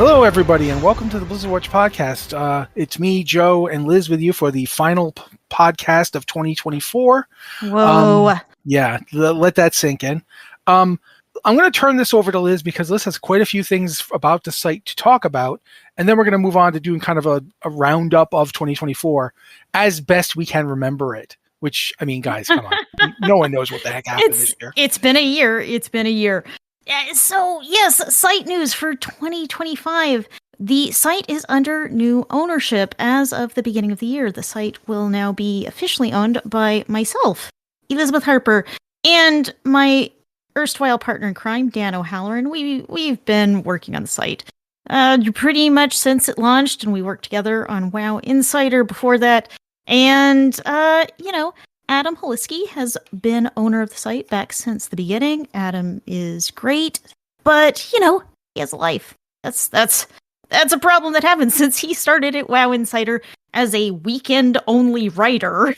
Hello, everybody, and welcome to the Blizzard Watch podcast. It's me, Joe, and Liz with you for the final podcast of 2024. Whoa. Let that sink in. I'm going to turn this over to Liz because Liz has quite a few things about the site to talk about, and then we're going to move on to doing kind of a roundup of 2024 as best we can remember it. Which, I mean, guys, come on. No one knows what the heck happened this year. It's been a year. So, yes, site news for 2025. The site is under new ownership as of the beginning of the year. The site will now be officially owned by myself, Elizabeth Harper, and my erstwhile partner in crime, Dan O'Halloran. We've been working on the site pretty much since it launched, and we worked together on WoW Insider before that. And, Adam Holinsky has been owner of the site back since the beginning. Adam is great, but, he has a life. That's a problem that happened since he started at WoW Insider as a weekend-only writer.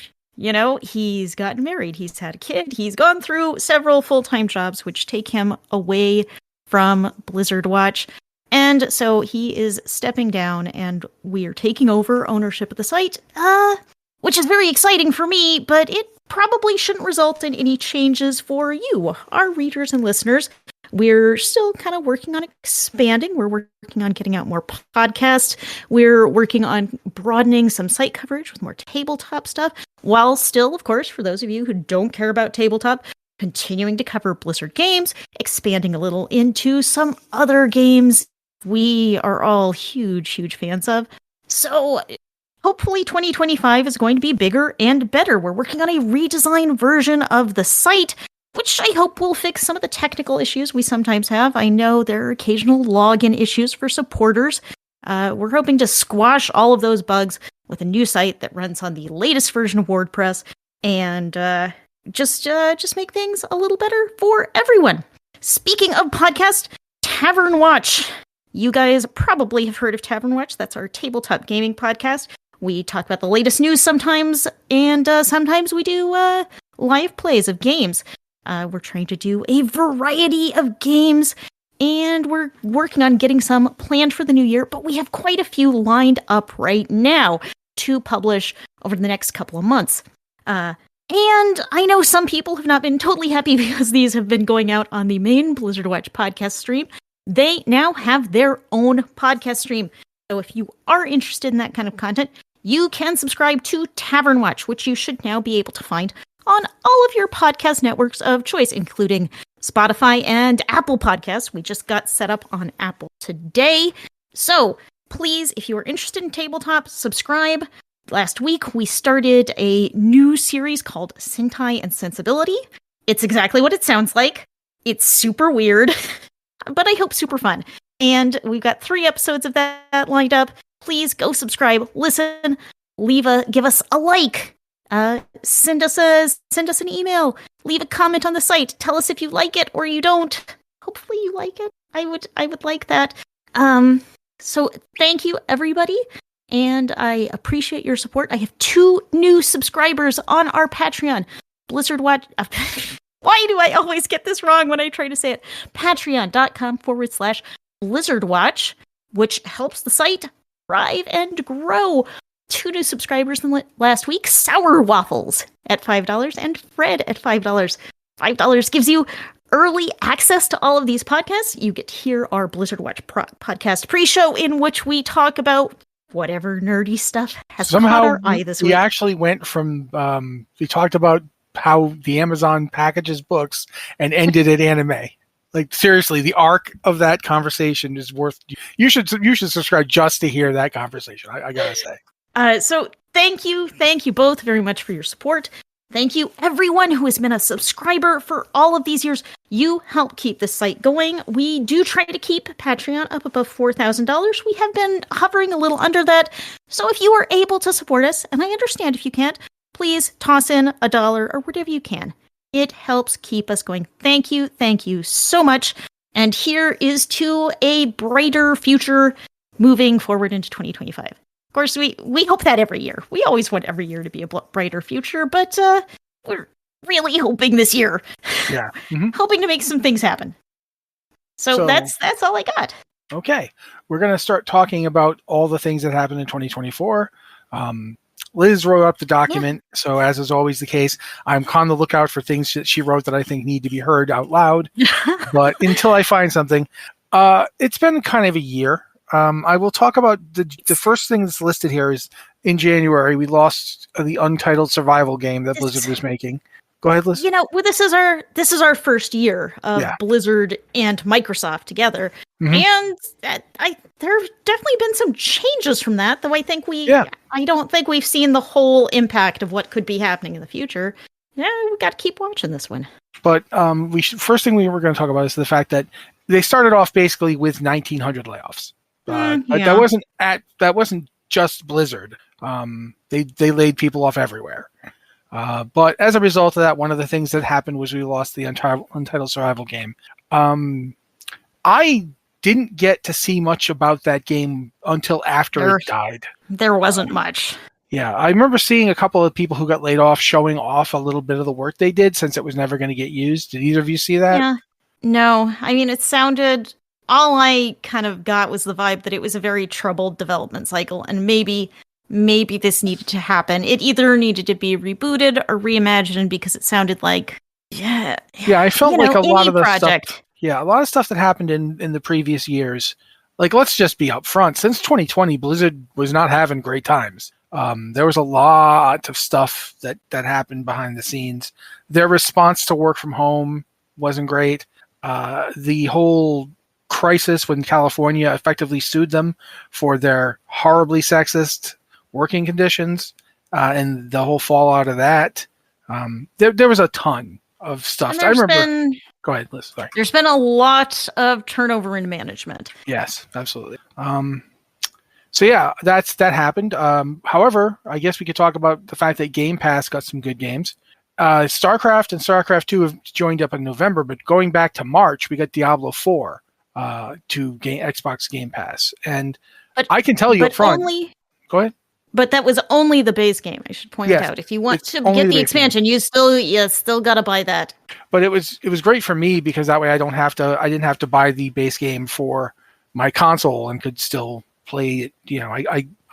He's gotten married, he's had a kid, he's gone through several full-time jobs, which take him away from Blizzard Watch. And so he is stepping down, and we are taking over ownership of the site, which is very exciting for me, but it probably shouldn't result in any changes for you, our readers and listeners. We're still kind of working on expanding. We're working on getting out more podcasts. We're working on broadening some site coverage with more tabletop stuff, while still, of course, for those of you who don't care about tabletop, continuing to cover Blizzard games, expanding a little into some other games we are all huge fans of. So hopefully 2025 is going to be bigger and better. We're working on a redesigned version of the site, which I hope will fix some of the technical issues we sometimes have. I know there are occasional login issues for supporters. We're hoping to squash all of those bugs with a new site that runs on the latest version of WordPress and just make things a little better for everyone. Speaking of podcast, Tavern Watch. You guys probably have heard of Tavern Watch. That's our tabletop gaming podcast. We talk about the latest news sometimes, and sometimes we do live plays of games. We're trying to do a variety of games, and we're working on getting some planned for the new year, but we have quite a few lined up right now to publish over the next couple of months. And I know some people have not been totally happy because these have been going out on the main Blizzard Watch podcast stream. They now have their own podcast stream. So if you are interested in that kind of content, you can subscribe to Tavern Watch, which you should now be able to find on all of your podcast networks of choice, including Spotify and Apple Podcasts. We just got set up on Apple today. So please, if you are interested in tabletop, subscribe. Last week, we started a new series called Sentai and Sensibility. It's exactly what it sounds like. It's super weird, but I hope super fun. And we've got 3 episodes of that lined up. Please go subscribe, listen, give us a like, send us an email, leave a comment on the site. Tell us if you like it or you don't. Hopefully you like it. I would like that. So thank you, everybody. And I appreciate your support. I have 2 new subscribers on our Patreon. Blizzard Watch. Why do I always get this wrong when I try to say it? Patreon.com/Blizzard Watch, which helps the site thrive and grow. 2 new subscribers in last week. Sour Waffles at $5 and Fred at $5. $5 gives you early access to all of these podcasts. You get to hear our Blizzard Watch podcast pre-show, in which we talk about whatever nerdy stuff has caught our eye this week. We actually went from, we talked about how the Amazon packages books and ended at anime. Like, seriously, the arc of that conversation is worth. You should subscribe just to hear that conversation. I gotta say. So thank you both very much for your support. Thank you, everyone who has been a subscriber for all of these years. You help keep the site going. We do try to keep Patreon up above $4,000. We have been hovering a little under that. So if you are able to support us, and I understand if you can't, please toss in $1 or whatever you can. It helps keep us going. Thank you so much. And here is to a brighter future moving forward into 2025. Of course, we hope that every year. We always want every year to be a brighter future, but we're really hoping this year. Yeah. Hoping to make some things happen. So that's all I got. Okay, we're going to start talking about all the things that happened in 2024. Liz wrote up the document, so as is always the case, I'm on the lookout for things that she wrote that I think need to be heard out loud. But until I find something, it's been kind of a year. I will talk about the first thing that's listed here is in January we lost the untitled survival game that Blizzard was making. Go ahead, Liz. Well, this is our first year of Blizzard and Microsoft together, and there have definitely been some changes from that. Though I don't think we've seen the whole impact of what could be happening in the future. Yeah, we got to keep watching this one. But first thing we were going to talk about is the fact that they started off basically with 1,900 layoffs. That wasn't just Blizzard. They laid people off everywhere. But as a result of that, one of the things that happened was we lost the Untitled Survival game. I didn't get to see much about that game until after it died. There wasn't much. Yeah, I remember seeing a couple of people who got laid off showing off a little bit of the work they did since it was never going to get used. Did either of you see that? Yeah. No. I mean, it sounded... All I kind of got was the vibe that it was a very troubled development cycle, and maybe this needed to happen. It either needed to be rebooted or reimagined because it sounded like, I felt like a lot of the stuff. Yeah, a lot of stuff that happened in the previous years. Like, let's just be upfront. Since 2020, Blizzard was not having great times. There was a lot of stuff that happened behind the scenes. Their response to work from home wasn't great. The whole crisis when California effectively sued them for their horribly sexist working conditions and the whole fallout of that. There was a ton of stuff. I remember. Go ahead, Liz. Sorry. There's been a lot of turnover in management. Yes, absolutely. So yeah, that happened. However, I guess we could talk about the fact that Game Pass got some good games. StarCraft and StarCraft 2 have joined up in November, but going back to March, we got Diablo 4 to Xbox Game Pass. And I can tell you up front. Go ahead. But that was only the base game, I should point out. If you want to get the expansion, you still got to buy that. But it was great for me because that way I didn't have to buy the base game for my console and could still play it. You know,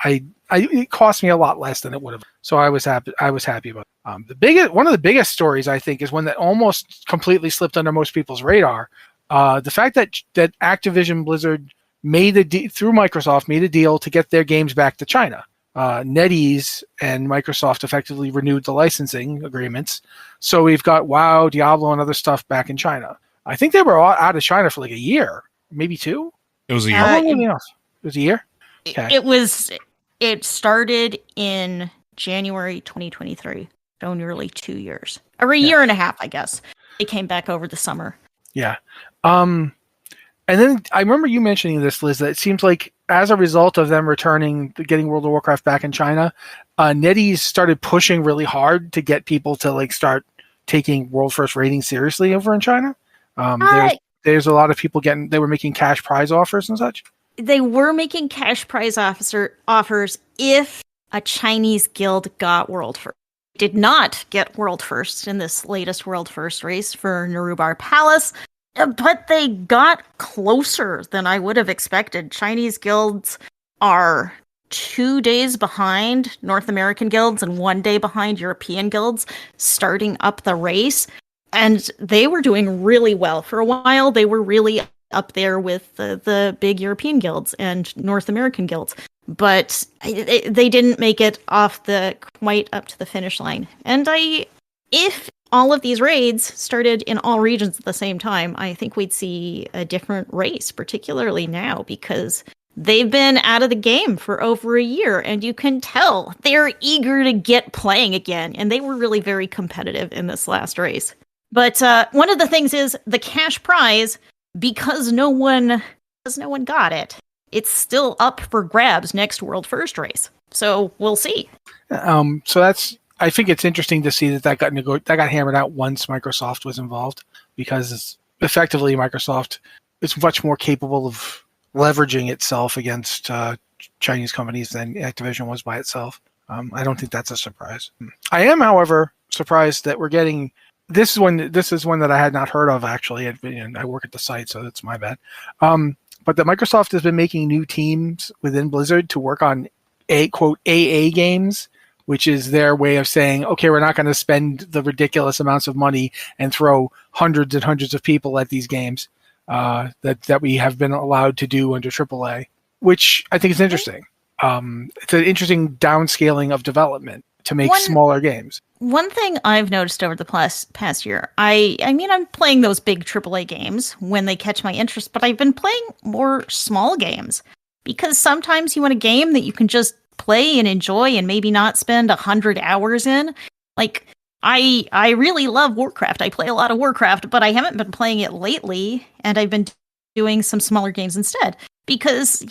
it cost me a lot less than it would have. So I was happy about it. One of the biggest stories I think is one that almost completely slipped under most people's radar. The fact that Activision Blizzard through Microsoft made a deal to get their games back to China. NetEase and Microsoft effectively renewed the licensing agreements. So we've got WoW, Diablo, and other stuff back in China. I think they were out of China for like a year, maybe 2. It was a year. It was a year? Okay. It started in January 2023. So nearly 2 years. Or a year and a half, I guess. They came back over the summer. Yeah. And then I remember you mentioning this, Liz, that it seems like as a result of them getting World of Warcraft back in China, NetEase started pushing really hard to get people to start taking World First Rating seriously over in China. There's a lot of people they were making cash prize offers and such. They were making cash prize offers if a Chinese guild got World First. Did not get World First in this latest World First race for Narubar Palace. But they got closer than I would have expected. Chinese guilds are 2 days behind North American guilds and 1 day behind European guilds starting up the race. And they were doing really well. For a while, they were really up there with the big European guilds and North American guilds. But they didn't make it quite up to the finish line. And if all of these raids started in all regions at the same time, I think we'd see a different race, particularly now, because they've been out of the game for over a year, and you can tell they're eager to get playing again, and they were really very competitive in this last race. But one of the things is the cash prize, because no one got it, it's still up for grabs next World First race. So we'll see. I think it's interesting to see that got hammered out once Microsoft was involved, because effectively Microsoft is much more capable of leveraging itself against Chinese companies than Activision was by itself. I don't think that's a surprise. I am, however, surprised that we're getting this is one that I had not heard of actually. I work at the site, so that's my bad. but that Microsoft has been making new teams within Blizzard to work on quote AA games, which is their way of saying, okay, we're not going to spend the ridiculous amounts of money and throw hundreds and hundreds of people at these games that we have been allowed to do under AAA, which I think is interesting. It's an interesting downscaling of development to make smaller games. One thing I've noticed over the past year, I mean, I'm playing those big AAA games when they catch my interest, but I've been playing more small games because sometimes you want a game that you can just play and enjoy and maybe not spend 100 hours in. Like, I really love Warcraft. I play a lot of Warcraft, but I haven't been playing it lately, and I've been doing some smaller games instead. Because,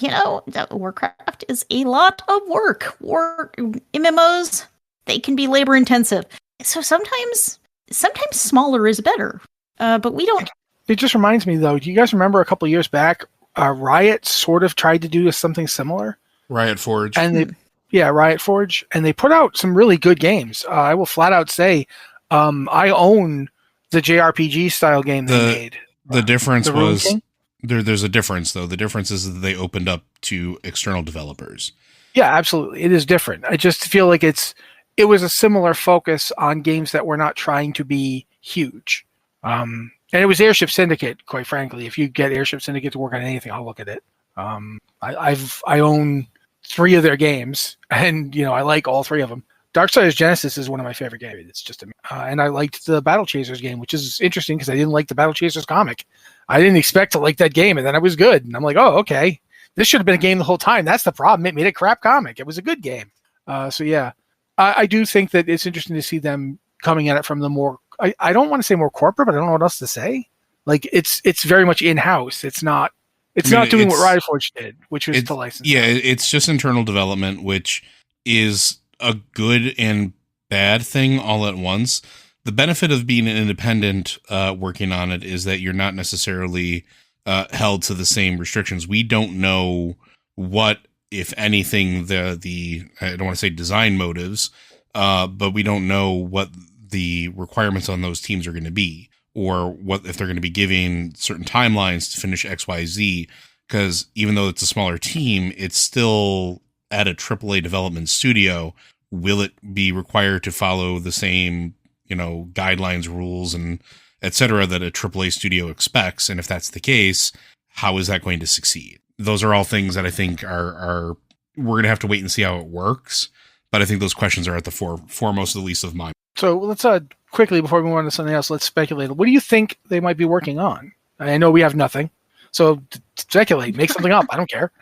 Warcraft is a lot of work. MMOs, they can be labor intensive. So sometimes smaller is better. But we don't. It just reminds me, though, do you guys remember a couple of years back, Riot sort of tried to do something similar? Riot Forge. And Riot Forge. And they put out some really good games. I will flat out say, I own the JRPG style game they made. The difference was... There's a difference, though. The difference is that they opened up to external developers. Yeah, absolutely. It is different. I just feel like it was a similar focus on games that were not trying to be huge. And it was Airship Syndicate, quite frankly. If you get Airship Syndicate to work on anything, I'll look at it. I own 3 of their games, and I like all 3 of them. Darksiders Genesis is one of my favorite games. It's just and I liked the Battle Chasers game, which is interesting because I didn't like the Battle Chasers comic. I didn't expect to like that game, and then it was good. And I'm like, oh, okay. This should have been a game the whole time. That's the problem. It made a crap comic. It was a good game. So yeah, I do think that it's interesting to see them coming at it from the more, I don't want to say more corporate, but I don't know what else to say. Like it's very much in-house. It's not doing what Riot Forge did, which was to license. Yeah, it's just internal development, which is a good and bad thing all at once. The benefit of being an independent working on it is that you're not necessarily held to the same restrictions. We don't know what, if anything, the I don't want to say design motives, but we don't know what the requirements on those teams are going to be, or what if they're going to be giving certain timelines to finish XYZ. Because even though it's a smaller team, it's still at a AAA development studio. Will it be required to follow the same guidelines, rules, and et cetera that a AAA studio expects? And if that's the case, how is that going to succeed? Those are all things that I think are we're going to have to wait and see how it works. But I think those questions are at the foremost, at least of mine. So let's quickly, before we move on to something else, let's speculate. What do you think they might be working on? I know we have nothing. So speculate, make something up. I don't care.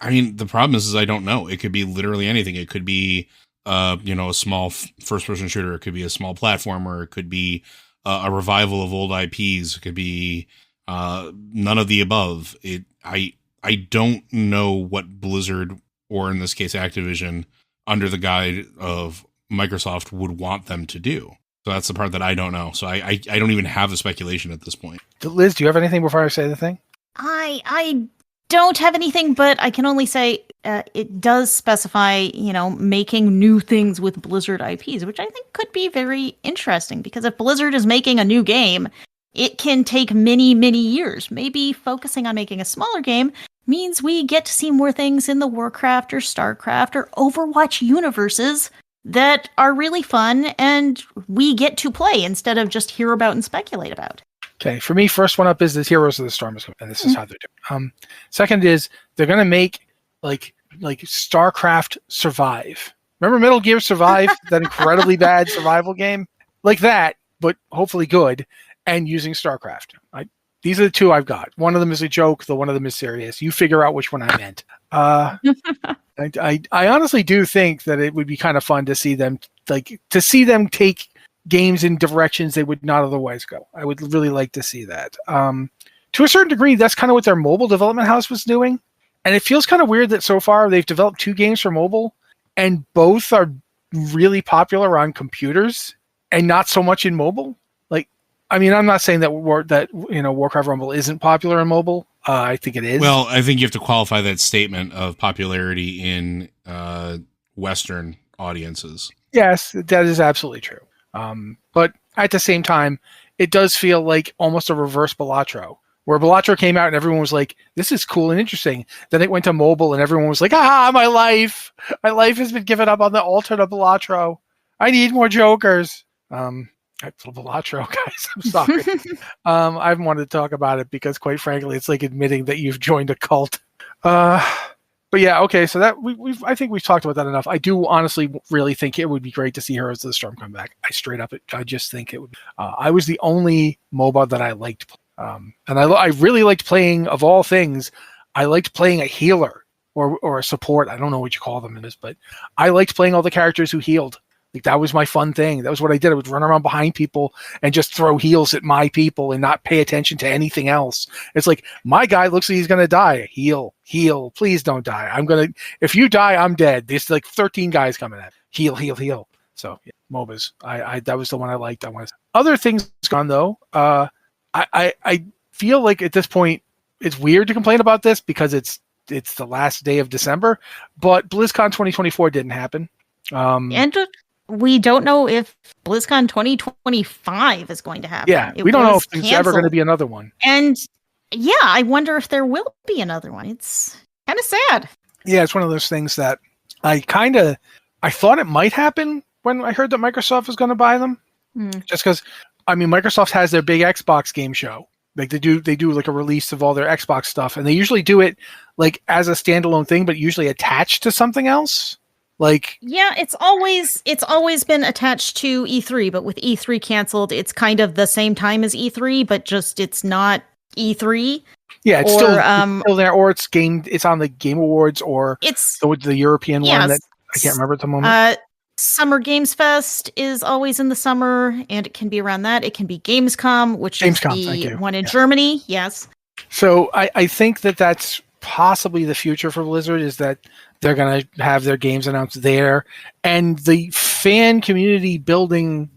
I mean, the problem is I don't know. It could be literally anything. It could be a small first-person shooter. It could be a small platformer. It could be a revival of old IPs. It could be none of the above. I don't know what Blizzard, or in this case Activision, under the guide of Microsoft, would want them to do. So that's the part that I don't know. So I don't even have the speculation at this point. Liz, do you have anything before I say the thing? I don't have anything, but I can only say it does specify, making new things with Blizzard IPs, which I think could be very interesting, because if Blizzard is making a new game, it can take many, many years. Maybe focusing on making a smaller game means we get to see more things in the Warcraft or StarCraft or Overwatch universes that are really fun and we get to play instead of just hear about and speculate about. Okay, for me, first one up is this Heroes of the Storm, and this is how they're doing. Second is they're going to make like StarCraft Survive. Remember Metal Gear Survive, that incredibly bad survival game? Like that, but hopefully good, and using StarCraft. These are the 2 I've got. One of them is a joke, the one of them is serious. You figure out which one I meant. I honestly do think that it would be kind of fun to see them take games in directions they would not otherwise go. I would really like to see that. To a certain degree, that's kind of what their mobile development house was doing. And it feels kind of weird that so far they've developed 2 games for mobile, and both are really popular on computers and not so much in mobile. I'm not saying that Warcraft Rumble isn't popular on mobile. I think it is. Well, I think you have to qualify that statement of popularity in Western audiences. Yes, that is absolutely true. But at the same time, it does feel like almost a reverse Balatro, where Balatro came out and everyone was like, this is cool and interesting. Then it went to mobile and everyone was like, my life has been given up on the altar to Balatro. I need more Jokers. Balatro, guys, I'm sorry. I haven't wanted to talk about it because, quite frankly, it's like admitting that you've joined a cult. But yeah, okay. So that I think we've talked about that enough. I do honestly really think it would be great to see Heroes of the Storm come back. I just think it would. I was the only MOBA that I liked, and I really liked playing. Of all things, I liked playing a healer or a support. I don't know what you call them in this, but I liked playing all the characters who healed. Like, that was my fun thing. That was what I did. I would run around behind people and just throw heals at my people and not pay attention to anything else. It's like, my guy looks like he's going to die. Heal. Please don't die. If you die, I'm dead. There's like 13 guys coming at me. Heal. So, yeah, MOBAs. That was the one I liked. Other things gone, though. I feel like at this point, it's weird to complain about this because it's the last day of December, but BlizzCon 2024 didn't happen. And we don't know if BlizzCon 2025 is going to happen. Yeah, we don't know if there's ever going to be another one. And yeah, I wonder if there will be another one. It's kind of sad. Yeah, it's one of those things that I thought it might happen when I heard that Microsoft was going to buy them. Just because, Microsoft has their big Xbox game show. Like they do like a release of all their Xbox stuff, and they usually do it like as a standalone thing, but usually attached to something else. Like, yeah, it's always been attached to E3, but with E3 canceled, it's kind of the same time as E3, but just it's not E3. Yeah, it's still there, or it's on the Game Awards, or it's the European one that I can't remember at the moment. Summer Games Fest is always in the summer, and it can be around that. It can be Gamescom, which is the one in Germany. Yes. So I think that's possibly the future for Blizzard, is that they're going to have their games announced there, and the fan community building.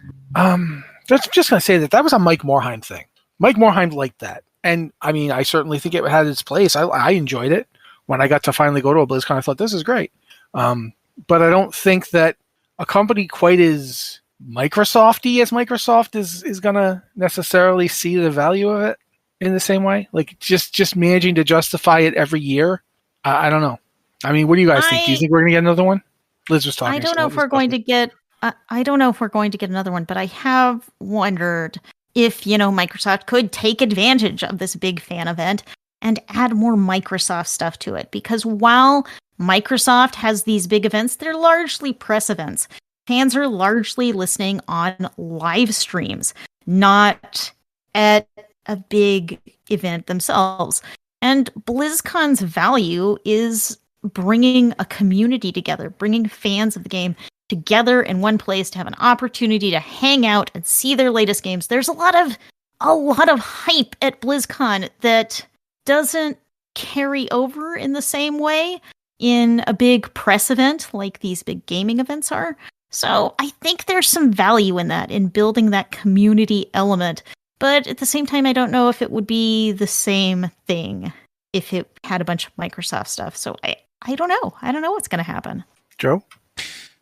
Just going to say that was a Mike Morhaime thing. Mike Morhaime liked that, and I certainly think it had its place. I enjoyed it when I got to finally go to a BlizzCon. I thought, this is great, but I don't think that a company quite as Microsoft-y as Microsoft is going to necessarily see the value of it in the same way. Like, just managing to justify it every year. I don't know. What do you guys think? Do you think we're going to get another one? Liz was talking. I don't know if we're going to get another one, but I have wondered if, Microsoft could take advantage of this big fan event and add more Microsoft stuff to it. Because while Microsoft has these big events, they're largely press events. Fans are largely listening on live streams, not at a big event themselves. And BlizzCon's value is bringing a community together, bringing fans of the game together in one place to have an opportunity to hang out and see their latest games. There's a lot of hype at BlizzCon that doesn't carry over in the same way in a big press event like these big gaming events are. So I think there's some value in that, in building that community element. But at the same time, I don't know if it would be the same thing if it had a bunch of Microsoft stuff. So I don't know. I don't know what's going to happen. Joe?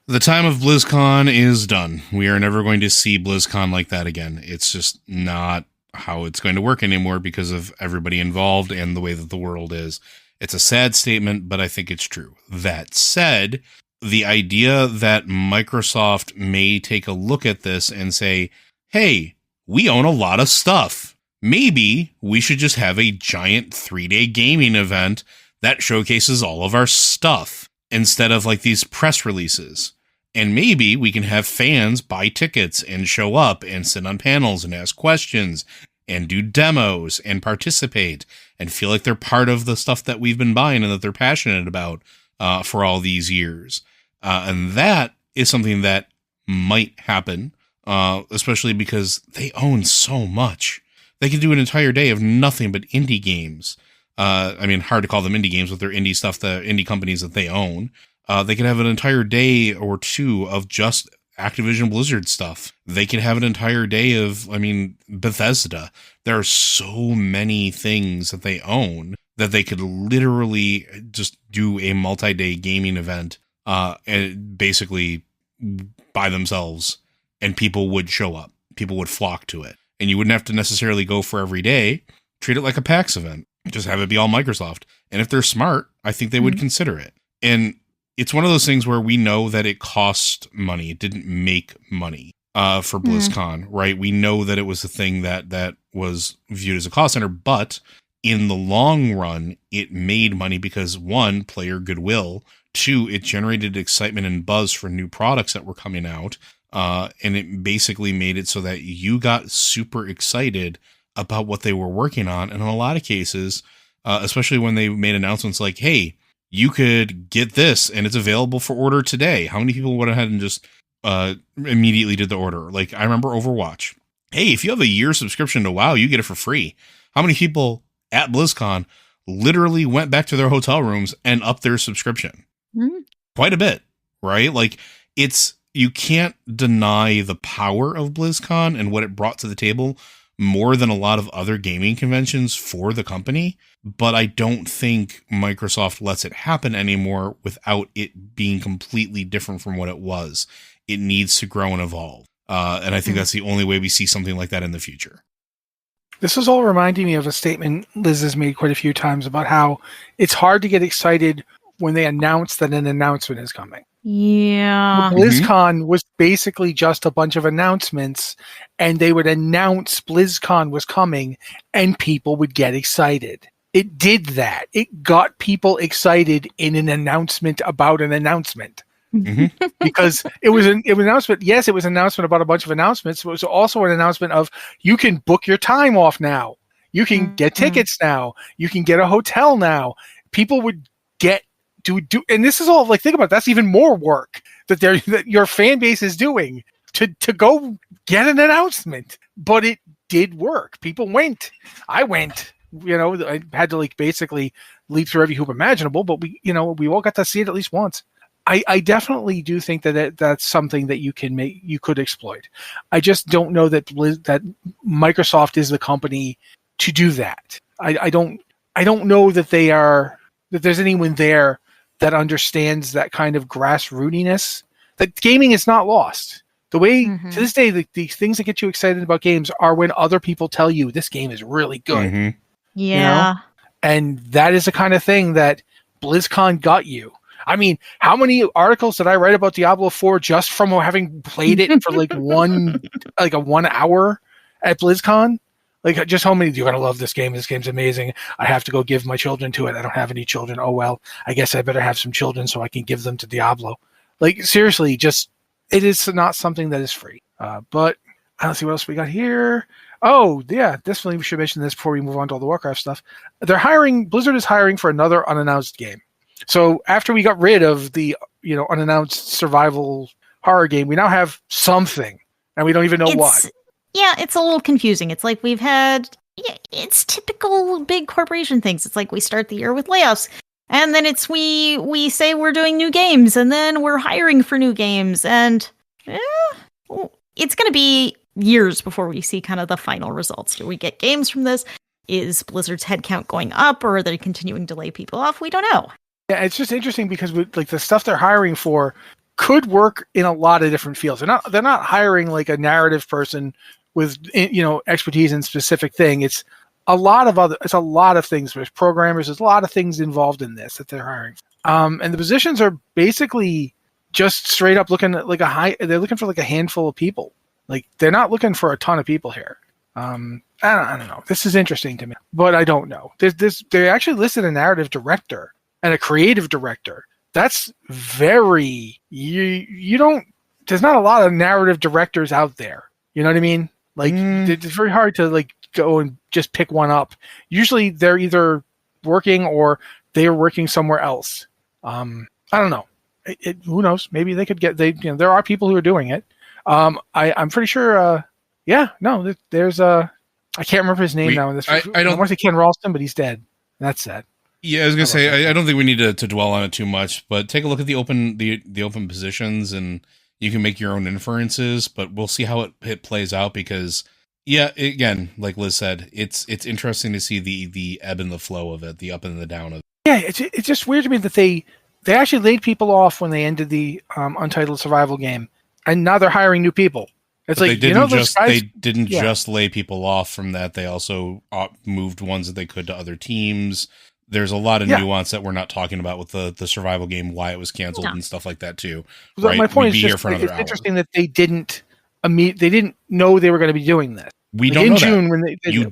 The time of BlizzCon is done. We are never going to see BlizzCon like that again. It's just not how it's going to work anymore because of everybody involved and the way that the world is. It's a sad statement, but I think it's true. That said, the idea that Microsoft may take a look at this and say, hey, we own a lot of stuff. Maybe we should just have a giant 3-day gaming event that showcases all of our stuff instead of like these press releases. And maybe we can have fans buy tickets and show up and sit on panels and ask questions and do demos and participate and feel like they're part of the stuff that we've been buying and that they're passionate about for all these years. And that is something that might happen, especially because they own so much. They could do an entire day of nothing but indie games. Hard to call them indie games with their indie stuff, the indie companies that they own. They could have an entire day or two of just Activision Blizzard stuff. They could have an entire day of, Bethesda. There are so many things that they own that they could literally just do a multi-day gaming event, and basically by themselves, and people would show up. People would flock to it. And you wouldn't have to necessarily go for every day. treat it like a PAX event. Just have it be all Microsoft. And if they're smart, I think they would consider it. And it's one of those things where we know that it cost money. It didn't make money for BlizzCon, right? We know that it was a thing that was viewed as a cost center, but in the long run, it made money because, one, player goodwill, two, it generated excitement and buzz for new products that were coming out, and it basically made it so that you got super excited about what they were working on. And in a lot of cases, especially when they made announcements like, hey, you could get this and it's available for order today. How many people went ahead and just immediately did the order? Like, I remember Overwatch. Hey, if you have a year subscription to WoW, you get it for free. How many people at BlizzCon literally went back to their hotel rooms and upped their subscription? Quite a bit, right? Like, you can't deny the power of BlizzCon and what it brought to the table more than a lot of other gaming conventions for the company. But I don't think Microsoft lets it happen anymore without it being completely different from what it was. It needs to grow and evolve. And I think that's the only way we see something like that in the future. This is all reminding me of a statement Liz has made quite a few times about how it's hard to get excited when they announce that an announcement is coming. Yeah. BlizzCon was basically just a bunch of announcements, and they would announce BlizzCon was coming, and people would get excited. It did that. It got people excited in an announcement about an announcement. Because it was an announcement. Yes, it was an announcement about a bunch of announcements. But it was also an announcement of, you can book your time off now. You can get tickets now. You can get a hotel now. People would get do, and this is all, like, think about it, that's even more work that your fan base is doing to go get an announcement. But it did work. People went. I went. I had to, like, basically leap through every hoop imaginable, but we all got to see it at least once. I definitely do think that's something that you could exploit. I just don't know that Microsoft is the company to do that. I don't know that there's anyone there that understands that kind of grassrootiness. That gaming is not lost. The way to this day, the things that get you excited about games are when other people tell you this game is really good. Yeah. And that is the kind of thing that BlizzCon got you. I mean, how many articles did I write about Diablo 4 just from having played it for like 1 hour at BlizzCon? Like, just how many, you're going to love this game. This game's amazing. I have to go give my children to it. I don't have any children. Oh, well, I guess I better have some children so I can give them to Diablo. Like, seriously, it is not something that is free. But I don't see what else we got here. Oh, yeah, definitely we should mention this before we move on to all the Warcraft stuff. Blizzard is hiring for another unannounced game. So after we got rid of the unannounced survival horror game, we now have something, and we don't even know what. Yeah, it's a little confusing. It's like it's typical big corporation things. It's like we start the year with layoffs, and then we say we're doing new games, and then we're hiring for new games, and it's going to be years before we see kind of the final results. Do we get games from this? Is Blizzard's headcount going up, or are they continuing to lay people off? We don't know. Yeah, it's just interesting because the stuff they're hiring for could work in a lot of different fields. They're not hiring like a narrative person with expertise in a specific thing. It's a lot of things. There's programmers. There's a lot of things involved in this that they're hiring. And the positions are basically just straight up looking at they're looking for like a handful of people. Like, they're not looking for a ton of people here. I don't know. This is interesting to me, but I don't know. They actually listed a narrative director and a creative director. That's very there's not a lot of narrative directors out there. You know what I mean? Like, it's very hard to like go and just pick one up. Usually they're either working or they are working somewhere else. I don't know. Who knows? Maybe they could get there are people who are doing it. I'm pretty sure. There's I can't remember his name now. In this, I don't want to say Ken Ralston, but he's dead. That's sad. Yeah, I was gonna say I don't think we need to dwell on it too much, but take a look at the open positions, and you can make your own inferences. But we'll see how it plays out, because again, like Liz said, it's interesting to see the ebb and the flow of it, the up and the down of it. Yeah, it's just weird to me that they actually laid people off when they ended the Untitled Survival game, and now they're hiring new people. It's But like, they guys, didn't yeah. just lay people off from that. They also moved ones that they could to other teams. There's a lot of Yeah. nuance that we're not talking about with the survival game, why it was canceled Yeah. and stuff like that too. So Right? my point We'd is be just here for another it's hour. interesting that they didn't know they were going to be doing this. We Like don't in know June that.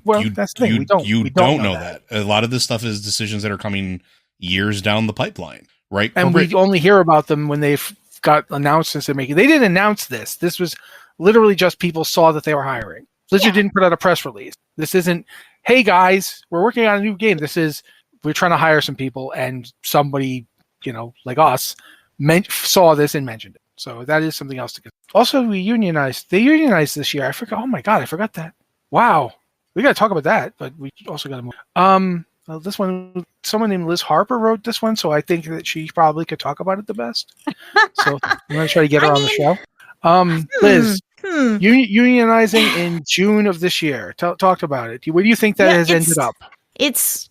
when that's the thing. We don't know that. A lot of this stuff is decisions that are coming years down the pipeline, right? And we only hear about them when they've got announcements they're making. They didn't announce this. This was literally just people saw that they were hiring. Blizzard didn't put out a press release. This isn't, hey guys, we're working on a new game. This is, we're trying to hire some people, and somebody, like us, saw this and mentioned it. So that is something else to consider. Also, we unionized. They unionized this year. I forgot. Oh my god, I forgot that. Wow, we got to talk about that. But we also got to move. Well, this one, someone named Liz Harper wrote this one, so I think that she probably could talk about it the best. So I'm going to try to get her on the show. Liz, unionizing in June of this year. Talked about it. Where do you think that has ended up? This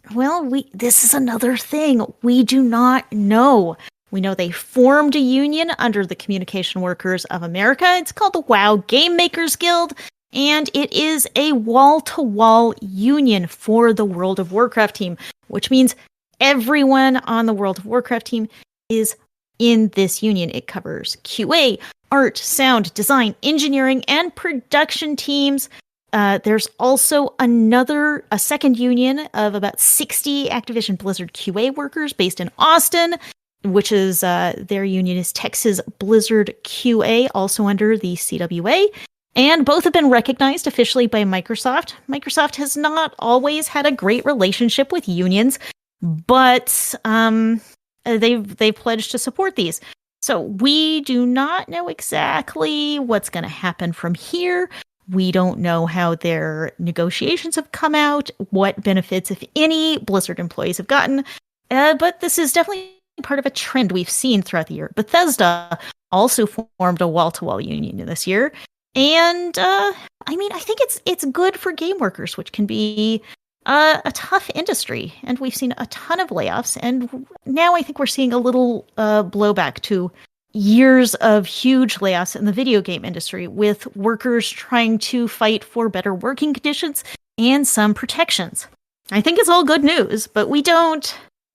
is another thing. We do not know. We know they formed a union under the Communication Workers of America. It's called the WoW Game Makers Guild, and it is a wall-to-wall union for the World of Warcraft team, which means everyone on the World of Warcraft team is in this union. It covers QA, art, sound, design, engineering, and production teams. There's also a second union of about 60 Activision Blizzard QA workers based in Austin, which is their union is Texas Blizzard QA, also under the CWA. And both have been recognized officially by Microsoft. Microsoft has not always had a great relationship with unions, but they've pledged to support these. So we do not know exactly what's going to happen from here. We don't know how their negotiations have come out, what benefits, if any, Blizzard employees have gotten. But this is definitely part of a trend we've seen throughout the year. Bethesda also formed a wall-to-wall union this year. And I think it's good for game workers, which can be a tough industry. And we've seen a ton of layoffs. And now I think we're seeing a little blowback to years of huge layoffs in the video game industry, with workers trying to fight for better working conditions and some protections. I think it's all good news, but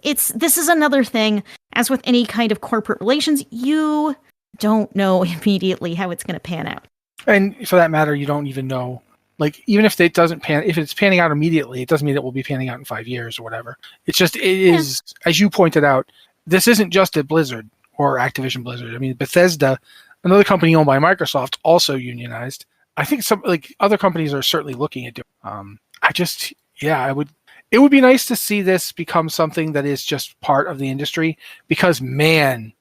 this is another thing. As with any kind of corporate relations, you don't know immediately how it's going to pan out. And for that matter, you don't even know. Like, even if if it's panning out immediately, it doesn't mean it will be panning out in 5 years or whatever. It's just, is, as you pointed out, this isn't just at Blizzard or Activision Blizzard. I mean, Bethesda, another company owned by Microsoft, also unionized. I think some other companies are certainly looking at doing. It would be nice to see this become something that is just part of the industry, because man,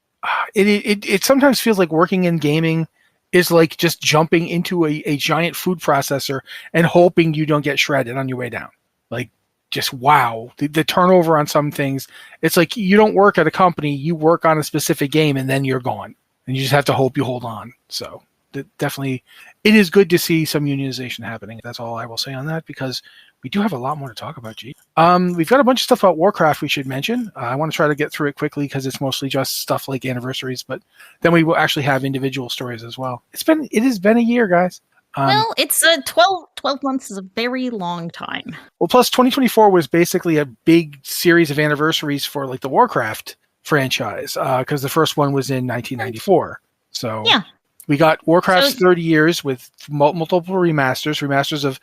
it sometimes feels like working in gaming is like just jumping into a giant food processor and hoping you don't get shredded on your way down. Like, just wow, the turnover on some things. It's like you don't work at a company, you work on a specific game, and then you're gone, and you just have to hope you hold on. So definitely, it is good to see some unionization happening. That's all I will say on that, because we do have a lot more to talk about, G. We've got a bunch of stuff about Warcraft we should mention. I want to try to get through it quickly because it's mostly just stuff like anniversaries, but then we will actually have individual stories as well. It has been a year, guys. It's 12 months is a very long time. Well, plus 2024 was basically a big series of anniversaries for like the Warcraft franchise, because the first one was in 1994. So yeah. We got Warcraft's 30 years with multiple remasters of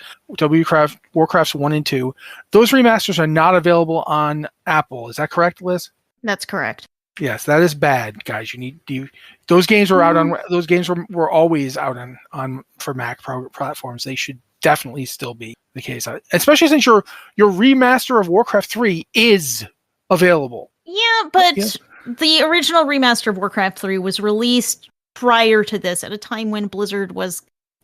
Warcraft's 1 and 2. Those remasters are not available on Apple. Is that correct, Liz? That's correct. Yes, that is bad, guys. Those games were out on those games were always out on for Mac platforms. They should definitely still be the case, especially since your remaster of Warcraft 3 is available. Yeah, but the original remaster of Warcraft 3 was released prior to this, at a time when Blizzard was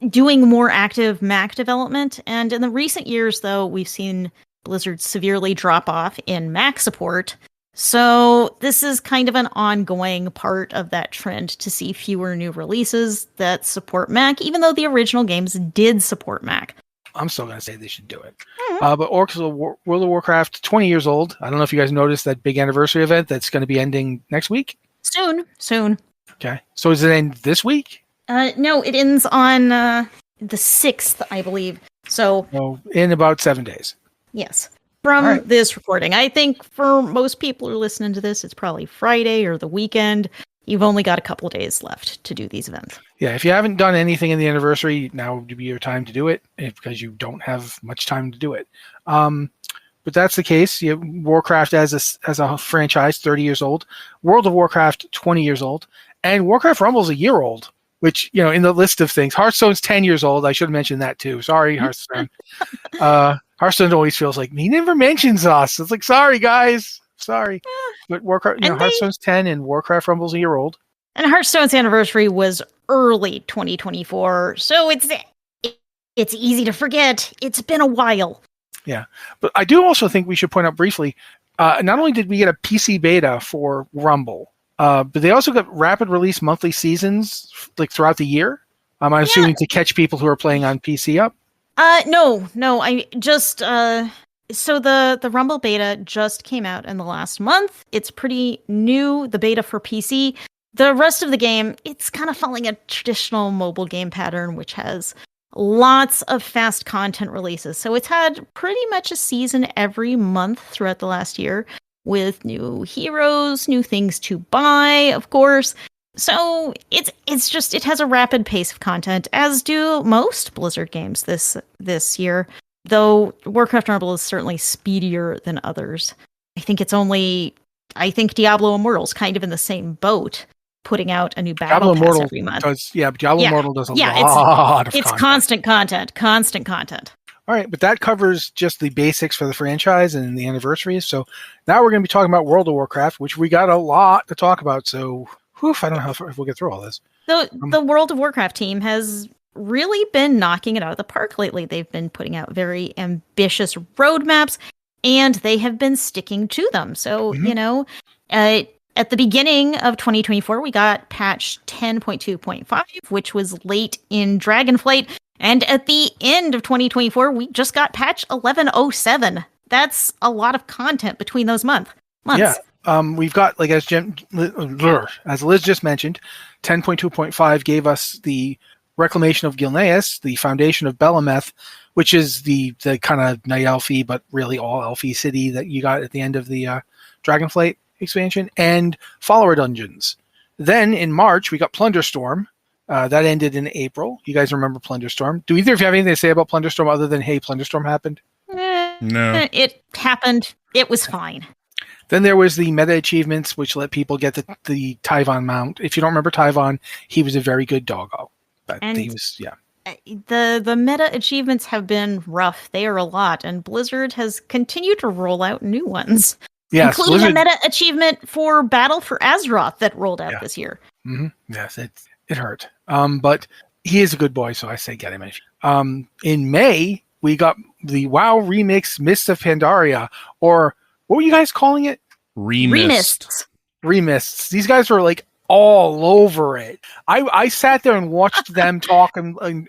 doing more active Mac development. And in the recent years, though, we've seen Blizzard severely drop off in Mac support. So this is kind of an ongoing part of that trend to see fewer new releases that support Mac, even though the original games did support Mac. I'm still going to say they should do it. But World of Warcraft, 20 years old. I don't know if you guys noticed that big anniversary event that's going to be ending next week. Soon. Okay. So does it end this week? No, it ends on the 6th, I believe. So, in about 7 days. yes. From All right. this recording. I think for most people who are listening to this, it's probably Friday or the weekend. You've only got a couple of days left to do these events. Yeah, if you haven't done anything in the anniversary, now would be your time to do it because you don't have much time to do it. But that's the case. You have Warcraft as a franchise, 30 years old. World of Warcraft, 20 years old. And Warcraft Rumble's a year old, which, in the list of things. Hearthstone's 10 years old. I should have mentioned that too. Sorry, Hearthstone. Hearthstone always feels like he never mentions us. It's like, sorry, guys. Sorry. But Warcraft, Hearthstone's 10 and Warcraft Rumble's a year old. And Hearthstone's anniversary was early 2024, so it's easy to forget. It's been a while. Yeah, but I do also think we should point out briefly, not only did we get a PC beta for Rumble, but they also got rapid release monthly seasons like throughout the year. I'm assuming to catch people who are playing on PC up. No, I just so the Rumble beta just came out in the last month. It's pretty new, the beta for PC. The rest of the game, it's kind of following a traditional mobile game pattern, which has lots of fast content releases. So it's had pretty much a season every month throughout the last year with new heroes, new things to buy, of course. So it has a rapid pace of content, as do most Blizzard games this year. Though Warcraft Rumble is certainly speedier than others. I think Diablo Immortal's kind of in the same boat, putting out a new battle pass every month. Diablo Immortal does a lot of content. It's constant content. All right, but that covers just the basics for the franchise and the anniversaries. So now we're going to be talking about World of Warcraft, which we got a lot to talk about. So, I don't know if we'll get through all this. The World of Warcraft team has really been knocking it out of the park lately. They've been putting out very ambitious roadmaps, and they have been sticking to them. So, at the beginning of 2024, we got patch 10.2.5, which was late in Dragonflight. And at the end of 2024, we just got patch 11.07. That's a lot of content between those months. Yeah. We've got, like, as Liz just mentioned, 10.2.5 gave us the Reclamation of Gilneas, the Foundation of Belemeth, which is the kind of Night Elfie, but really all Elfie city that you got at the end of the Dragonflight expansion, and Follower Dungeons. Then in March, we got Plunderstorm. That ended in April. You guys remember Plunderstorm? Do either of you have anything to say about Plunderstorm other than, hey, Plunderstorm happened? No. It happened. It was fine. Then there was the meta achievements, which let people get the Tyvon mount. If you don't remember Tyvon, he was a very good doggo. But he was, The meta achievements have been rough. They are a lot, and Blizzard has continued to roll out new ones. Yes, including a meta achievement for Battle for Azeroth that rolled out this year. Mm-hmm. Yes, it hurt. But he is a good boy, so I say get him. In May, we got the WoW remix Mists of Pandaria, or what were you guys calling it? Remists. These guys were like all over it. I sat there and watched them talk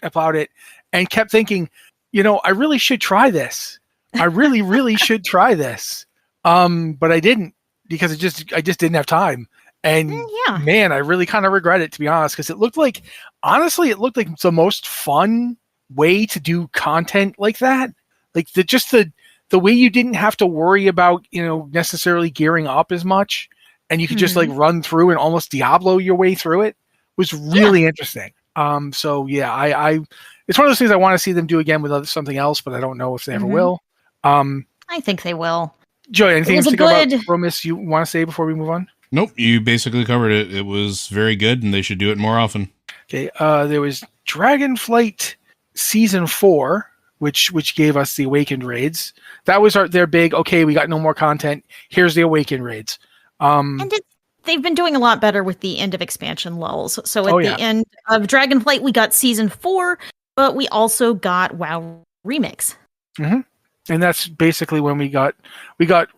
about it and kept thinking, I really should try this. I really, really should try this. But I didn't because I just didn't have time. And man, I really kind of regret it, to be honest, because it looked like the most fun way to do content like that. Like the way you didn't have to worry about, necessarily gearing up as much, and you could just like run through and almost Diablo your way through it was really interesting. So yeah, I it's one of those things I want to see them do again with something else, but I don't know if they ever will. I think they will. Joy, anything about Promise you want to say before we move on? Nope, you basically covered it. It was very good, and they should do it more often. Okay, there was Dragonflight Season 4, which gave us the Awakened raids. That was their big, okay, we got no more content, here's the Awakened raids. And they've been doing a lot better with the end of expansion lulls. So at the end of Dragonflight, we got Season 4, but we also got WoW Remix. Mm-hmm. And that's basically when we got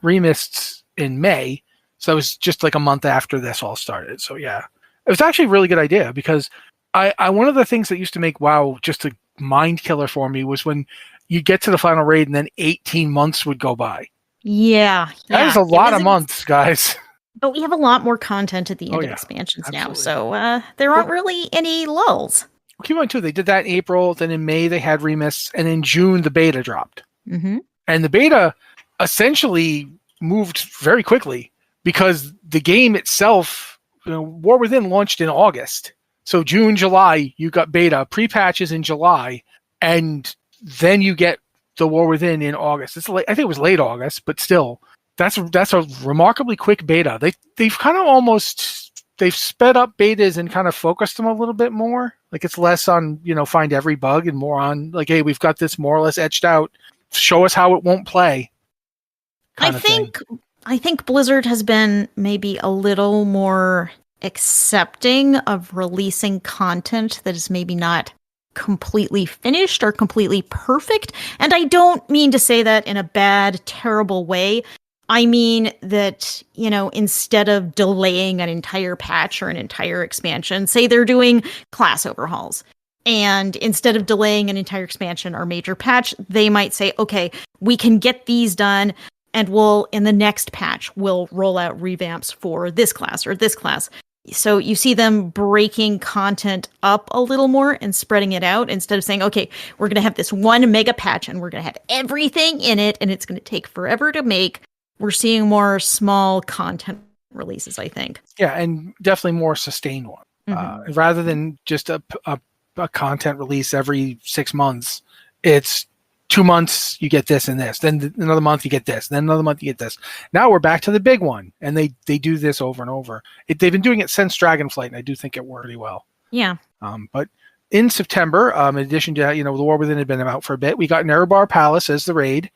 Remists in May. So it was just like a month after this all started. So yeah, it was actually a really good idea because I one of the things that used to make WoW just a mind killer for me was when you get to the final raid and then 18 months would go by. Yeah. That is a lot of months, guys. But we have a lot more content at the end Oh, of yeah. expansions now, Absolutely. so there aren't really any lulls. Keep in mind too, they did that in April, then in May they had Remus, and in June the beta dropped. Mm-hmm. And the beta essentially moved very quickly because the game itself, War Within launched in August. So June, July, you got beta, pre-patches in July, and then you get the War Within in August. It's late, I think it was late August, but still, that's a remarkably quick beta. They've kind of almost they've sped up betas and kind of focused them a little bit more. Like it's less on find every bug and more on like, hey, we've got this more or less etched out. Show us how it won't play. I think Blizzard has been maybe a little more accepting of releasing content that is maybe not completely finished or completely perfect. And I don't mean to say that in a bad, terrible way. I mean that, instead of delaying an entire patch or an entire expansion, say they're doing class overhauls. And instead of delaying an entire expansion or major patch, they might say, okay, we can get these done. And in the next patch, we'll roll out revamps for this class or this class. So you see them breaking content up a little more and spreading it out instead of saying, okay, we're going to have this one mega patch and we're going to have everything in it and it's going to take forever to make. We're seeing more small content releases, I think. Yeah, and definitely more sustained one. Mm-hmm. Rather than just a content release every 6 months, it's 2 months you get this and this, then another month you get this, then another month you get this. Now we're back to the big one, and they do this over and over. They've been doing it since Dragonflight, and I do think it worked really well. Yeah. But in September, in addition to the War Within had been out for a bit, we got Nerebar Palace as the raid.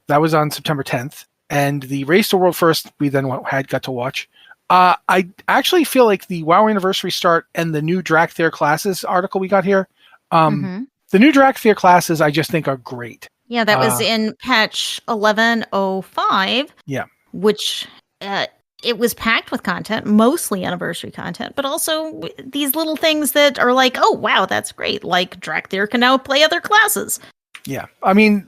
That was on September 10th, and the Race to World First we then got to watch. I actually feel like the WoW Anniversary start and the new Drakthir classes article we got here. The new Drakthir classes I just think are great. Yeah, that was in patch 11.05. Yeah. Which it was packed with content, mostly anniversary content, but also these little things that are like, oh, wow, that's great. Like Drakthir can now play other classes. Yeah. I mean,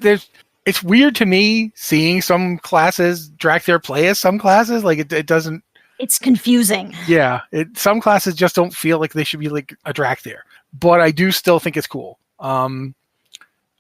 it's weird to me seeing some classes Drakthir play as some classes. Like it doesn't. It's confusing. Yeah. Some classes just don't feel like they should be like a Drakthir, but I do still think it's cool. I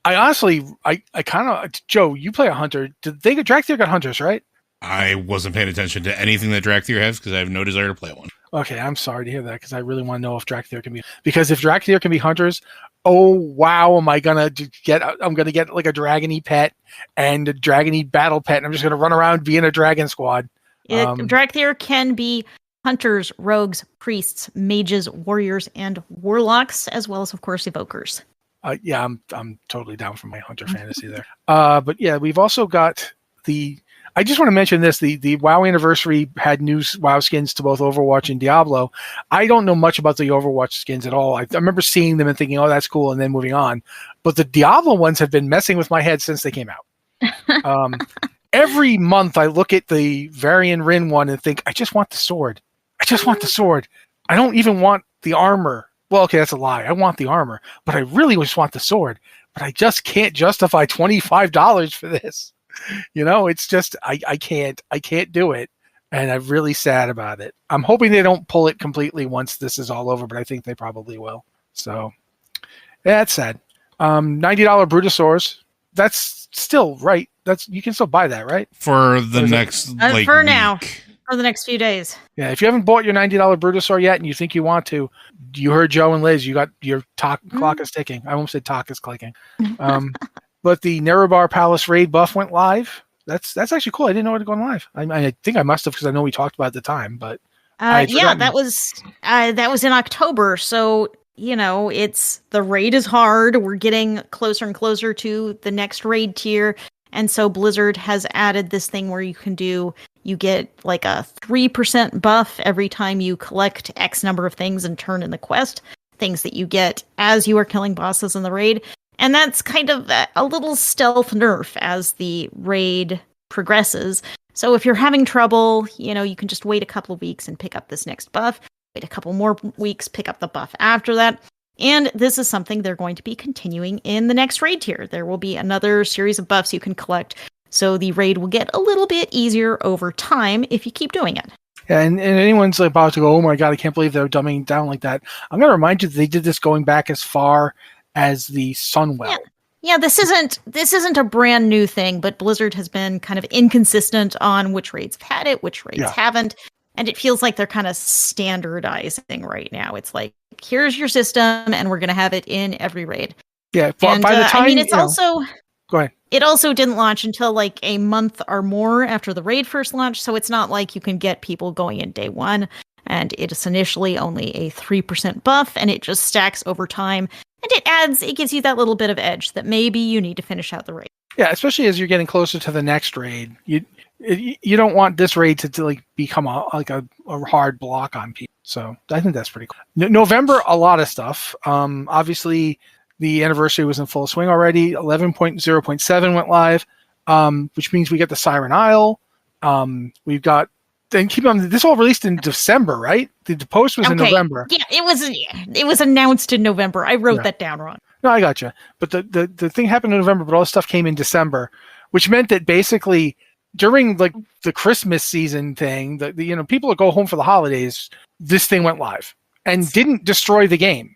honestly, I kind of, Joe, you play a hunter. Drakthir got hunters, right? I wasn't paying attention to anything that Drakthir has because I have no desire to play one. Okay, I'm sorry to hear that because I really want to know if Drakthir can be. Because if Drakthir can be hunters, oh wow, I'm gonna get like a dragony pet and a dragony battle pet, and I'm just gonna run around being a dragon squad. Drakthir can be hunters, rogues, priests, mages, warriors, and warlocks, as well as, of course, evokers. Yeah, I'm totally down for my hunter fantasy there. But yeah, we've also got I just want to mention this. The WoW Anniversary had new WoW skins to both Overwatch and Diablo. I don't know much about the Overwatch skins at all. I remember seeing them and thinking, oh, that's cool, and then moving on. But the Diablo ones have been messing with my head since they came out. Every month I look at the Varian Rin one and think, I just want the sword. I just want the sword. I don't even want the armor. Well, okay, that's a lie. I want the armor, but I really just want the sword. But I just can't justify $25 for this. It's just I can't do it, and I'm really sad about it. I'm hoping they don't pull it completely once this is all over, but I think they probably will. So yeah, that's sad. $90 Brutosaurs. That's still right. You can still buy that, right? For the next for week. now. For the next few days. Yeah, if you haven't bought your $90 Brutosaur yet and you think you want to, you heard Joe and Liz, you got your clock is ticking. I almost said talk is clicking. But the Nerebar Palace raid buff went live. That's actually cool. I didn't know it had gone live. I think I must have because I know we talked about it at the time. But that was in October. So it's the raid is hard. We're getting closer and closer to the next raid tier, and so Blizzard has added this thing where you get like a 3% buff every time you collect X number of things and turn in the quest. Things that you get as you are killing bosses in the raid. And that's kind of a little stealth nerf as the raid progresses. So if you're having trouble, you can just wait a couple of weeks and pick up this next buff. Wait a couple more weeks, pick up the buff after that. And this is something they're going to be continuing in the next raid tier. There will be another series of buffs you can collect. So the raid will get a little bit easier over time if you keep doing it. Yeah, and anyone's about to go, oh my god, I can't believe they're dumbing down like that. I'm going to remind you that they did this going back as far as the Sunwell. Yeah, this isn't a brand new thing, but Blizzard has been kind of inconsistent on which raids have had it, which raids haven't, and it feels like they're kind of standardizing right now. It's like, here's your system, and we're going to have it in every raid. Yeah, but by the time I mean, it's also go ahead. It also didn't launch until like a month or more after the raid first launched, so it's not like you can get people going in day one. And it is initially only a 3% buff, and it just stacks over time. And it gives you that little bit of edge that maybe you need to finish out the raid. Yeah, especially as you're getting closer to the next raid. You don't want this raid to like become a hard block on people. So I think that's pretty cool. November, a lot of stuff. Obviously, the anniversary was in full swing already. 11.0.7 went live, which means we get the Siren Isle. We've got, and keep on, this all released in December, right? The post was in November. Yeah, it was announced in November. I wrote that down wrong. No, I gotcha. But the thing happened in November, but all the stuff came in December, which meant that basically during like the Christmas season thing, the people that go home for the holidays, this thing went live and didn't destroy the game,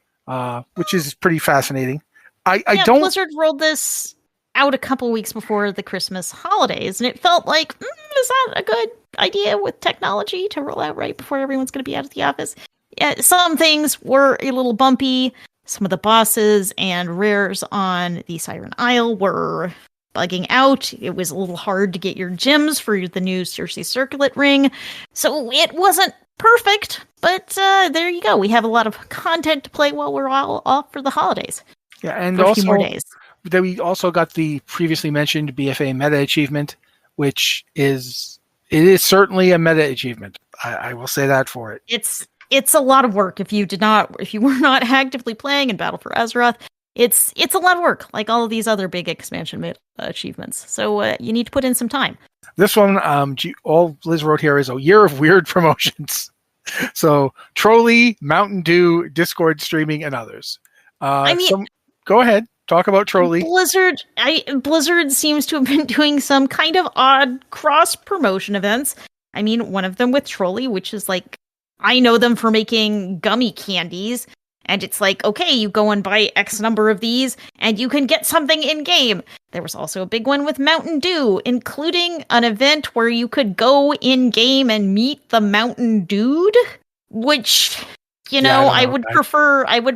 which is pretty fascinating. Blizzard rolled this out a couple weeks before the Christmas holidays, and it felt like, is that a good idea with technology to roll out right before everyone's going to be out of the office? Yeah, some things were a little bumpy. Some of the bosses and rares on the Siren Isle were bugging out. It was a little hard to get your gems for the new Circe Circlet ring. So it wasn't perfect, but there you go. We have a lot of content to play while we're all off for the holidays. Yeah, and for also a few more days. Then we also got the previously mentioned BFA meta achievement, which is certainly a meta achievement. I will say that for it. It's a lot of work if you were not actively playing in Battle for Azeroth. It's a lot of work, like all of these other big expansion achievements. So you need to put in some time. This one, all Liz wrote here is a year of weird promotions. So Trolley, Mountain Dew, Discord streaming, and others. Go ahead. Talk about Trolley. Blizzard seems to have been doing some kind of odd cross promotion events. I mean, one of them with Trolley, which is like, I know them for making gummy candies, and it's like, okay, you go and buy X number of these, and you can get something in game. There was also a big one with Mountain Dew, including an event where you could go in game and meet the Mountain Dude, which, I would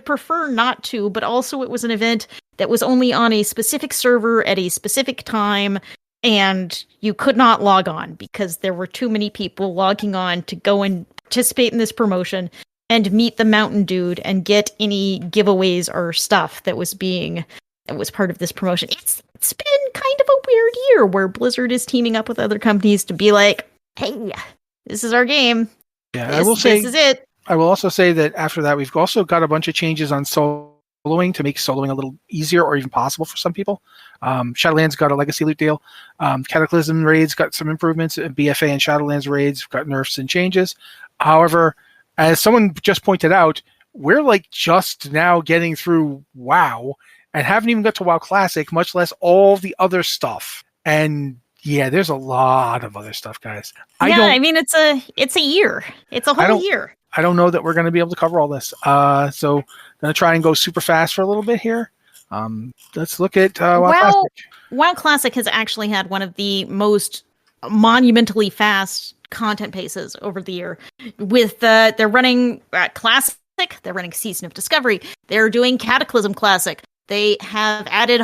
prefer not to, but also it was an event that was only on a specific server at a specific time, and you could not log on because there were too many people logging on to go and participate in this promotion and meet the Mountain Dude and get any giveaways or stuff that was part of this promotion. It's been kind of a weird year where Blizzard is teaming up with other companies to be like, hey, this is our game. Yeah, this is it. I will also say that after that, we've also got a bunch of changes on soloing to make soloing a little easier or even possible for some people. Shadowlands got a legacy loot deal. Cataclysm raids got some improvements. BFA and Shadowlands raids got nerfs and changes. However, as someone just pointed out, we're like just now getting through WoW and haven't even got to WoW Classic, much less all the other stuff. And yeah, there's a lot of other stuff, guys. It's a year. It's a whole year. I don't know that we're going to be able to cover all this. So I'm going to try and go super fast for a little bit here. Let's look at WoW Classic. WoW Classic has actually had one of the most monumentally fast content paces over the year. With they're running Classic, they're running Season of Discovery, they're doing Cataclysm Classic. They have added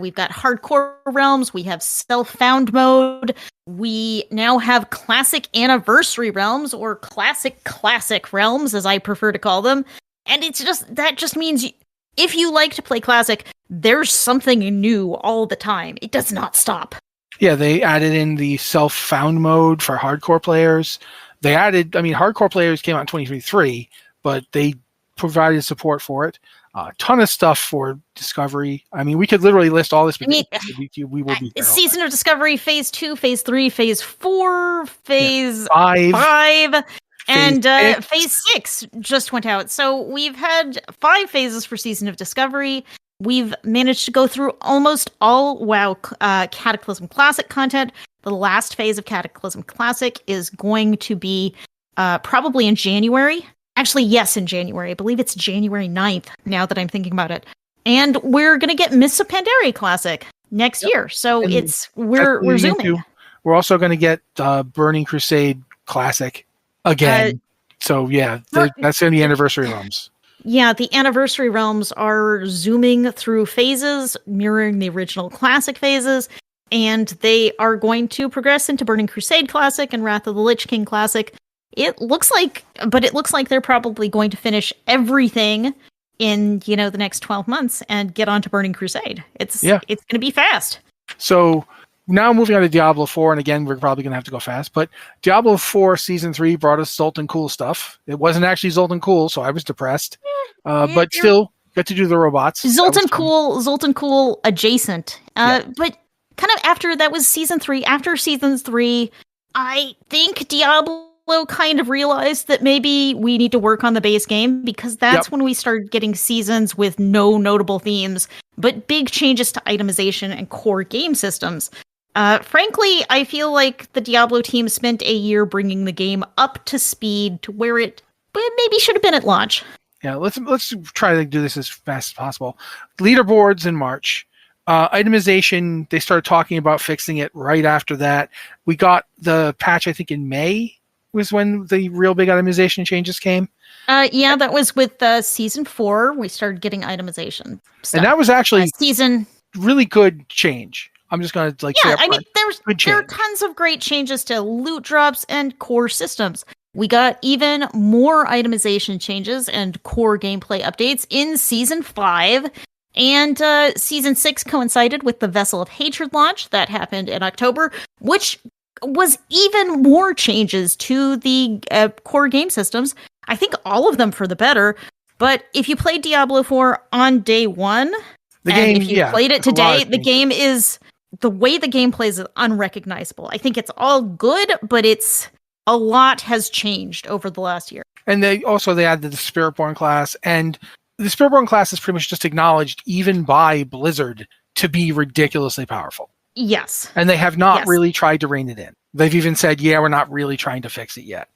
we've got hardcore realms, we have self-found mode, we now have classic anniversary realms, or classic realms, as I prefer to call them. And that just means if you like to play Classic, there's something new all the time. It does not stop. Yeah, they added in the self-found mode for hardcore players. Hardcore players came out in 2023, but they provided support for it. A ton of stuff for Discovery. I mean, we could literally list all this, but we will be there. Season of Discovery, Phase 2, Phase 3, Phase 4, Phase 5, and Phase 6 just went out. So we've had 5 phases for Season of Discovery. We've managed to go through almost all WoW Cataclysm Classic content. The last phase of Cataclysm Classic is going to be probably in January. Actually, yes, in January. I believe it's January 9th, now that I'm thinking about it. And we're going to get Mists of Pandaria Classic next year. So And we're zooming. We're also going to get Burning Crusade Classic again. So yeah, that's in the anniversary realms. Yeah, the anniversary realms are zooming through phases, mirroring the original Classic phases, and they are going to progress into Burning Crusade Classic and Wrath of the Lich King Classic. It looks like they're probably going to finish everything in, the next 12 months and get on to Burning Crusade. It's going to be fast. So now moving on to Diablo 4, and again, we're probably going to have to go fast, but Diablo 4 Season 3 brought us Zoltan Cool stuff. It wasn't actually Zoltan Cool, so I was depressed. But still, got to do the robots. Zoltan Cool adjacent. But kind of after that was Season 3, after Season 3, I think Diablo kind of realized that maybe we need to work on the base game, because that's when we started getting seasons with no notable themes, but big changes to itemization and core game systems. Frankly, I feel like the Diablo team spent a year bringing the game up to speed to where it maybe should have been at launch. Yeah, let's try to do this as fast as possible. Leaderboards in March. Itemization, they started talking about fixing it right after that. We got the patch, I think, in May was when the real big itemization changes came. That was with Season 4. We started getting itemization stuff. And that was actually season really good change. I'm just going to say I mean, there are tons of great changes to loot drops and core systems. We got even more itemization changes and core gameplay updates in Season 5. And Season 6 coincided with the Vessel of Hatred launch that happened in October, which was even more changes to the core game systems. I think all of them for the better. But if you played Diablo 4 on day one, if you played it today, the way the game plays is unrecognizable. I think it's all good, but a lot has changed over the last year. And they added the Spiritborn class, and the Spiritborn class is pretty much just acknowledged even by Blizzard to be ridiculously powerful. Yes. And they have not really tried to rein it in. They've even said, we're not really trying to fix it yet.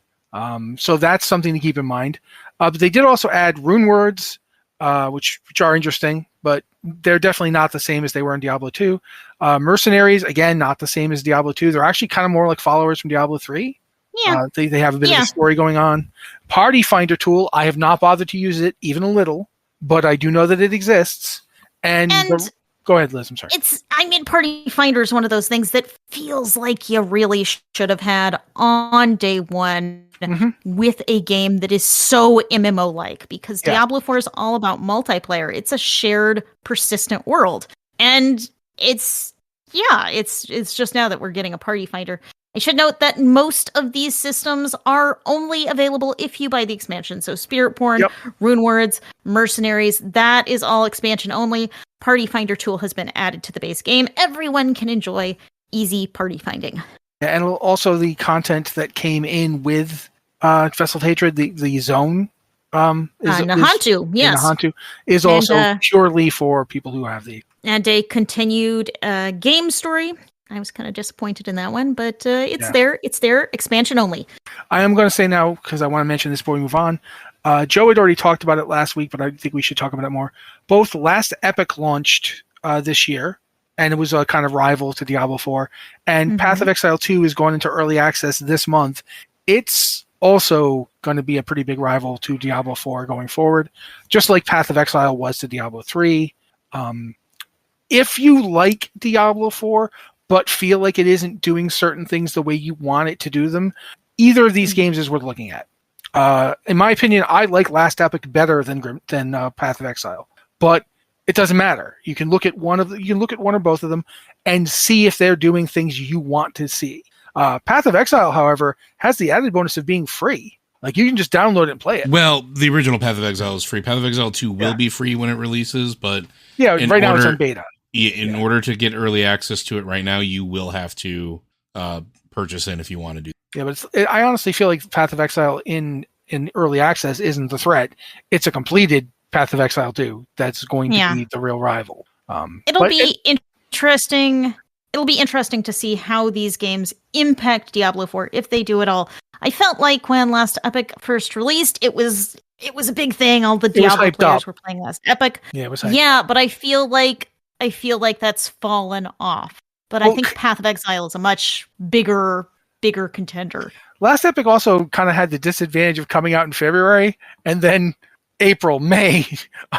So that's something to keep in mind. But they did also add rune words, which are interesting, but they're definitely not the same as they were in Diablo 2. Mercenaries, again, not the same as Diablo 2. They're actually kind of more like followers from Diablo 3. Yeah. They have a bit of a story going on. Party Finder tool, I have not bothered to use it even a little, but I do know that it exists. Go ahead, Liz. I'm sorry. Party Finder is one of those things that feels like you really should have had on day one with a game that is so MMO-like, because Diablo 4 is all about multiplayer. It's a shared, persistent world. And it's just now that we're getting a Party Finder. I should note that most of these systems are only available if you buy the expansion. So Spiritborn, Rune Words, Mercenaries, that is all expansion only. Party Finder tool has been added to the base game. Everyone can enjoy easy party finding. And also the content that came in with Vessel of Hatred, the zone. Nahantu, yes. Nahantu is also purely for people who have the... And a continued game story. I was kind of disappointed in that one, but it's there. It's there. Expansion only. I am going to say now, because I want to mention this before we move on. Joe had already talked about it last week, but I think we should talk about it more. Both Last Epic launched this year, and it was a kind of rival to Diablo 4. And Path of Exile 2 is going into early access this month. It's also going to be a pretty big rival to Diablo 4 going forward, just like Path of Exile was to Diablo 3. If you like Diablo 4, but feel like it isn't doing certain things the way you want it to do them, either of these games is worth looking at. In my opinion, I like Last Epic better than Path of Exile, but it doesn't matter. You can look at one or both of them and see if they're doing things you want to see. Path of Exile, however, has the added bonus of being free. Like, you can just download it and play it. Well, the original Path of Exile is free. Path of Exile 2 will be free when it releases, but right now it's on beta. In order to get early access to it right now, you will have to purchase it if you want to do that. Yeah, but I honestly feel like Path of Exile in early access isn't the threat. It's a completed Path of Exile 2. That's going to Yeah. be the real rival. It'll but be interesting. It'll be interesting to see how these games impact Diablo 4 if they do at all. I felt like when Last Epic first released, it was a big thing. All the was Diablo hyped players up. were playing Last Epic. Yeah, it was hyped. Yeah, but I feel like that's fallen off. But I Well, think Path of Exile is a much bigger contender. Last Epic also kind of had the disadvantage of coming out in February, and then April, May,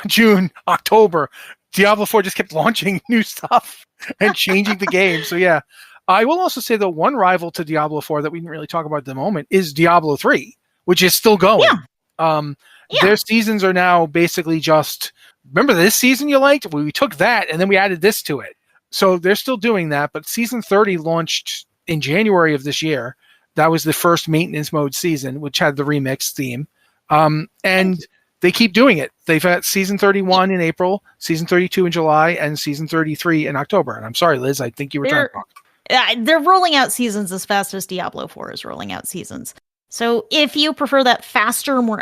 June, October, Diablo 4 just kept launching new stuff and changing the game. So yeah, I will also say the one rival to Diablo 4 that we didn't really talk about at the moment is Diablo 3, which is still going. Yeah. Their seasons are now basically just, remember this season you liked? We took that and then we added this to it. So they're still doing that, but season 30 launched in January of this year. That was the first maintenance mode season, which had the remix theme. And they keep doing it. They've had season 31 in April, season 32 in July, and season 33 in October. And I'm sorry, Liz, I think you were trying to talk. They're rolling out seasons as fast as Diablo 4 is rolling out seasons. So if you prefer that faster, more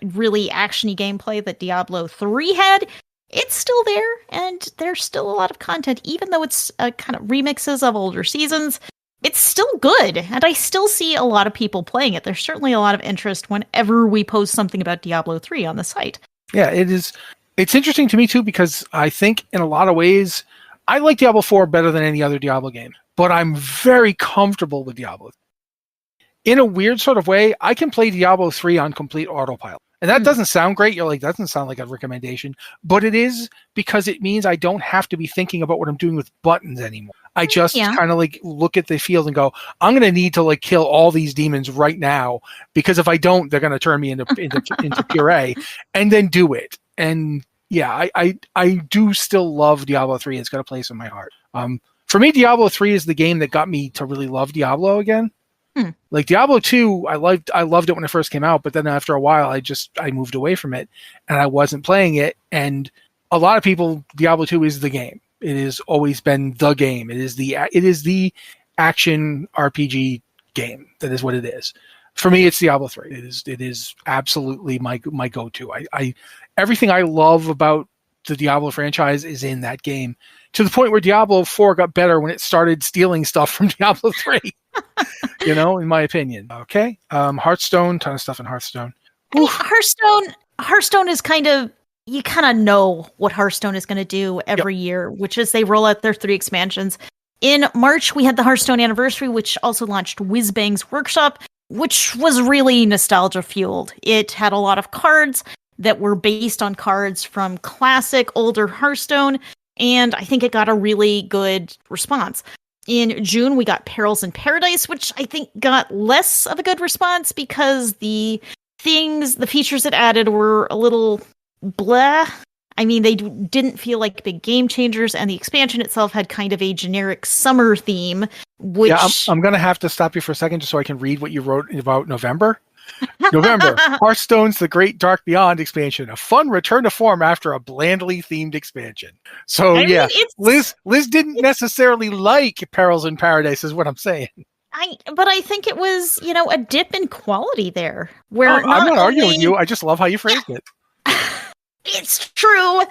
really actiony gameplay that Diablo 3 had, it's still there, and there's still a lot of content, even though it's kind of remixes of older seasons. It's still good, and I still see a lot of people playing it. There's certainly a lot of interest whenever we post something about Diablo 3 on the site. Yeah, it is. It's interesting to me, too, because I think in a lot of ways, I like Diablo 4 better than any other Diablo game, but I'm very comfortable with Diablo. In a weird sort of way, I can play Diablo 3 on complete autopilot. And that doesn't sound great. You're like, that doesn't sound like a recommendation. But it is, because it means I don't have to be thinking about what I'm doing with buttons anymore. I just kind of like look at the field and go, I'm going to need to like kill all these demons right now, because if I don't, they're going to turn me into puree, and then do it. And yeah, I do still love Diablo 3. It's got a place in my heart. For me, Diablo 3 is the game that got me to really love Diablo again. Like Diablo 2, I loved it when it first came out, but then after a while, I moved away from it, and I wasn't playing it. And a lot of people, Diablo 2 is the game. It has always been the game. It is the action RPG game. That is what it is. For me, it's Diablo 3. It is absolutely my go-to. I everything I love about the Diablo franchise is in that game, to the point where Diablo 4 got better when it started stealing stuff from Diablo 3. In my opinion. Okay. Hearthstone, ton of stuff in Hearthstone. I mean, Hearthstone is you kind of know what Hearthstone is going to do every year, which is they roll out their 3 expansions. In March, we had the Hearthstone anniversary, which also launched Whizbang's Workshop, which was really nostalgia fueled. It had a lot of cards that were based on cards from classic older Hearthstone, and I think it got a really good response. In June, we got Perils in Paradise, which I think got less of a good response because the features it added were a little blah. I mean, they didn't feel like big game changers, and the expansion itself had kind of a generic summer theme, which... Yeah, I'm going to have to stop you for a second just so I can read what you wrote about November. November, Hearthstone's The Great Dark Beyond expansion, a fun return to form after a blandly themed expansion. So I mean, Liz didn't necessarily like Perils in Paradise, is what I'm saying. But I think it was, a dip in quality there. Where I'm not arguing with you. I just love how you phrased it. It's true.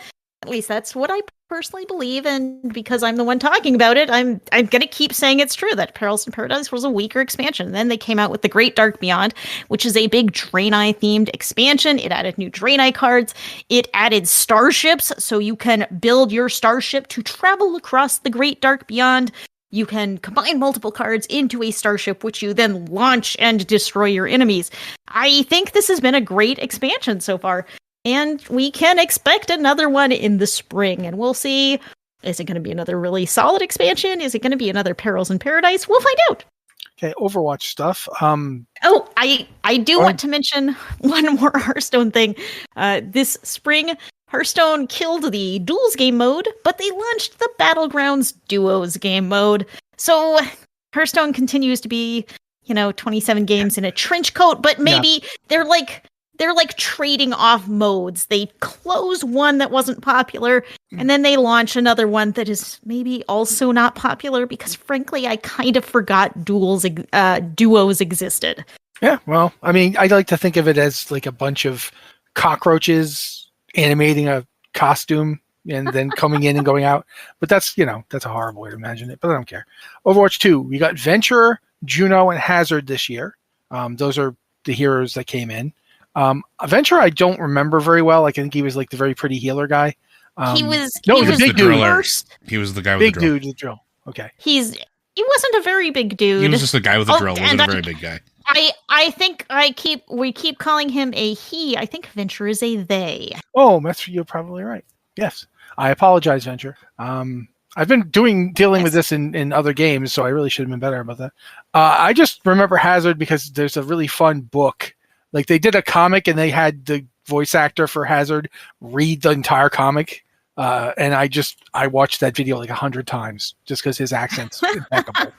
At least that's what I personally believe, and because I'm the one talking about it, I'm going to keep saying it's true that Perils in Paradise was a weaker expansion. And then they came out with The Great Dark Beyond, which is a big Draenei themed expansion. It added new Draenei cards. It added starships, so you can build your starship to travel across the Great Dark Beyond. You can combine multiple cards into a starship, which you then launch and destroy your enemies. I think this has been a great expansion so far. And we can expect another one in the spring, and we'll see. Is it going to be another really solid expansion? Is it going to be another Perils in Paradise? We'll find out. Okay, Overwatch stuff. I do want to mention one more Hearthstone thing. This spring, Hearthstone killed the Duels game mode, but they launched the Battlegrounds Duos game mode. So Hearthstone continues to be, 27 games in a trench coat, but maybe they're like trading off modes. They close one that wasn't popular, and then they launch another one that is maybe also not popular, because frankly, I kind of forgot duos existed. Yeah, well, I mean, I like to think of it as like a bunch of cockroaches animating a costume and then coming in and going out. But that's a horrible way to imagine it. But I don't care. Overwatch 2, we got Venture, Juno, and Hazard this year. Those are the heroes that came in. Venture, I don't remember very well. I think he was like the very pretty healer guy. He was the big dude. First. He was the guy with big the drill. dude with the drill. Okay. He wasn't a very big dude. He was just a guy with a drill. Wasn't a very big guy. I think we keep calling him a he. I think Venture is a they. Oh, you're probably right. Yes. I apologize, Venture. I've been dealing with this in other games, so I really should have been better about that. I just remember Hazard because there's a really fun book. Like they did a comic and they had the voice actor for Hazard read the entire comic. And I watched that video like 100 times just because his accent's impeccable.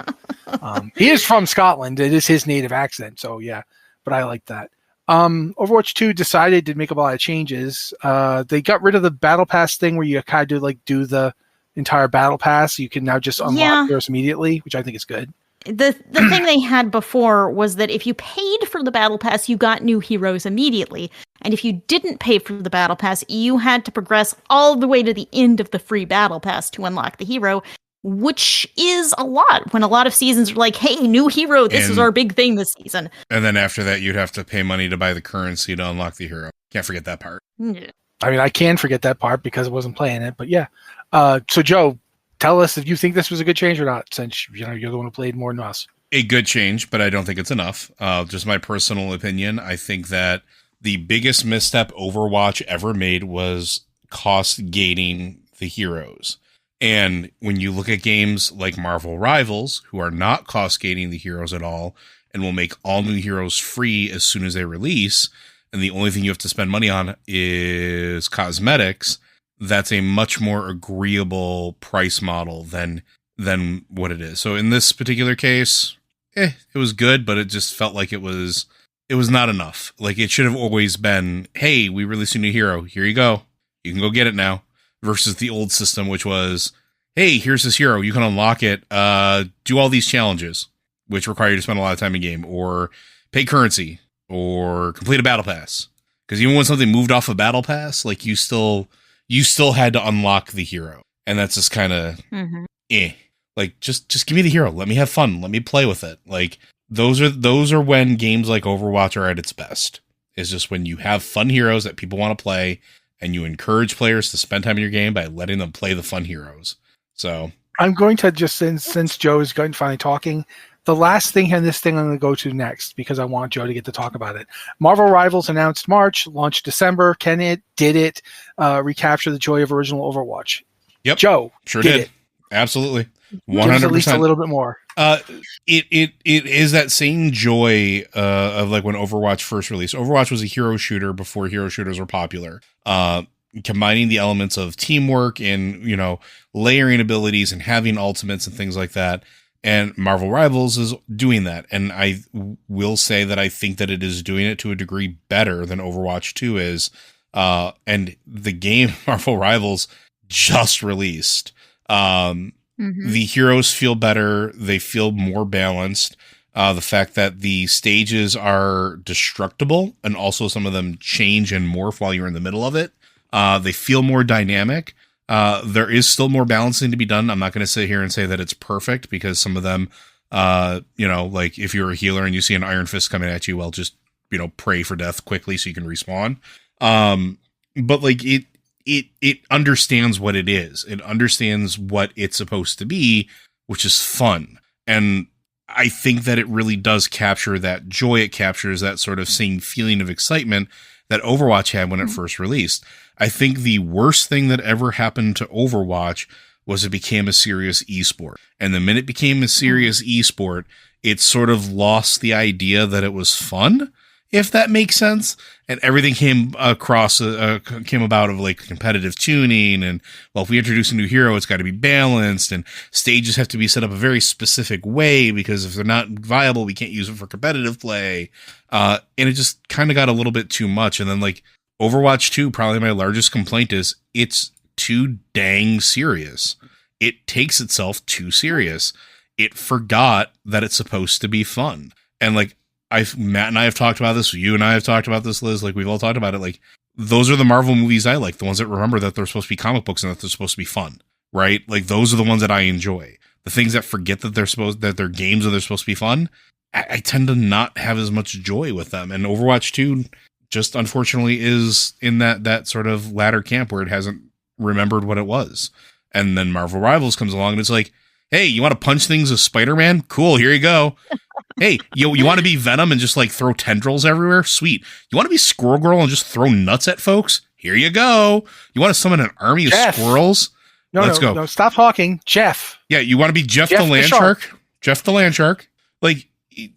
He is from Scotland. It is his native accent. So yeah, but I like that. Overwatch 2 decided to make a lot of changes. They got rid of the battle pass thing where you had to like do the entire battle pass. You can now just unlock heroes immediately, which I think is good. The thing they had before was that if you paid for the battle pass, you got new heroes immediately. And if you didn't pay for the battle pass, you had to progress all the way to the end of the free battle pass to unlock the hero, which is a lot when a lot of seasons are like, hey, new hero, this is our big thing this season. And then after that, you'd have to pay money to buy the currency to unlock the hero. Can't forget that part. Yeah. I mean, I can forget that part because I wasn't playing it, but yeah. So Joe, tell us if you think this was a good change or not, since you're the one who played more than us. A good change, but I don't think it's enough. Just my personal opinion. I think that the biggest misstep Overwatch ever made was cost gating the heroes. And when you look at games like Marvel Rivals, who are not cost gating the heroes at all, and will make all new heroes free as soon as they release, and the only thing you have to spend money on is cosmetics, that's a much more agreeable price model than what it is. So in this particular case, it was good, but it just felt like it was not enough. Like it should have always been, hey, we released a new hero. Here you go. You can go get it now. Versus the old system, which was, hey, here's this hero. You can unlock it. Do all these challenges, which require you to spend a lot of time in game, or pay currency, or complete a battle pass. Because even when something moved off a battle pass, like you still had to unlock the hero, and that's just kind of Like just give me the hero. Let me have fun. Let me play with it. Like those are when games like Overwatch are at its best. It's just when you have fun heroes that people want to play, and you encourage players to spend time in your game by letting them play the fun heroes. So I'm going to just, since Joe is going finally talking, the last thing in this thing I'm going to go to next, because I want Joe to get to talk about it. Marvel Rivals announced March, launched December. Can it, did it recapture the joy of original Overwatch? Yep. Joe. Sure did. Absolutely. 100%. At least a little bit more. It is that same joy of like when Overwatch first released. Overwatch was a hero shooter before hero shooters were popular. Combining the elements of teamwork and, layering abilities and having ultimates and things like that. And Marvel Rivals is doing that. And I will say that I think that it is doing it to a degree better than Overwatch 2 is. And the game Marvel Rivals just released. The heroes feel better. They feel more balanced. The fact that the stages are destructible and also some of them change and morph while you're in the middle of it. They feel more dynamic. There is still more balancing to be done. I'm not going to sit here and say that it's perfect because some of them, like if you're a healer and you see an Iron Fist coming at you, well, just, pray for death quickly so you can respawn. But like it understands what it is. It understands what it's supposed to be, which is fun. And I think that it really does capture that joy. It captures that sort of same feeling of excitement that Overwatch had when it first released. I think the worst thing that ever happened to Overwatch was it became a serious esport. And the minute it became a serious esport, it sort of lost the idea that it was fun, if that makes sense. And everything came about of like competitive tuning. And well, if we introduce a new hero, it's got to be balanced and stages have to be set up a very specific way because if they're not viable, we can't use it for competitive play. And it just kind of got a little bit too much. And then like Overwatch 2, probably my largest complaint is it's too dang serious. It takes itself too serious. It forgot that it's supposed to be fun. And like, Matt and I have talked about this. You and I have talked about this, Liz. Like we've all talked about it. Like those are the Marvel movies I like. The ones that remember that they're supposed to be comic books and that they're supposed to be fun, right? Like those are the ones that I enjoy. The things that forget that they're games and they're supposed to be fun, I tend to not have as much joy with them. And Overwatch 2 just unfortunately is in that sort of latter camp where it hasn't remembered what it was. And then Marvel Rivals comes along and it's like, hey, you want to punch things with Spider-Man? Cool, here you go. Hey, you want to be Venom and just like throw tendrils everywhere? Sweet. You want to be Squirrel Girl and just throw nuts at folks? Here you go. You want to summon an army of squirrels? Let's go. No, stop talking. Jeff. Yeah, you want to be Jeff the Land Shark? Jeff the Land Shark. Like,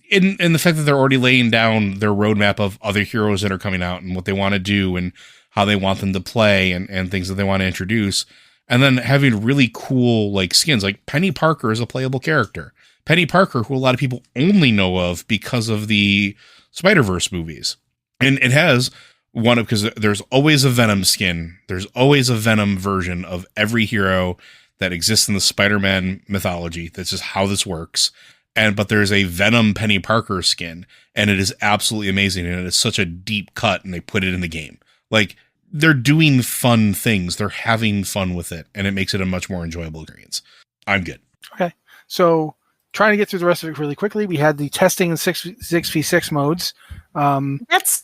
in the fact that they're already laying down their roadmap of other heroes that are coming out and what they want to do and how they want them to play and things that they want to introduce. And then having really cool like skins, like Penny Parker is a playable character. Penny Parker, who a lot of people only know of because of the Spider-Verse movies. And it has because there's always a Venom skin. There's always a Venom version of every hero that exists in the Spider-Man mythology. That's just how this works. But there's a Venom Penny Parker skin, and it is absolutely amazing. And it's such a deep cut, and they put it in the game. Like, they're doing fun things. They're having fun with it, and it makes it a much more enjoyable experience. I'm good. Okay. So, trying to get through the rest of it really quickly, we had the testing and 6v6 modes. That's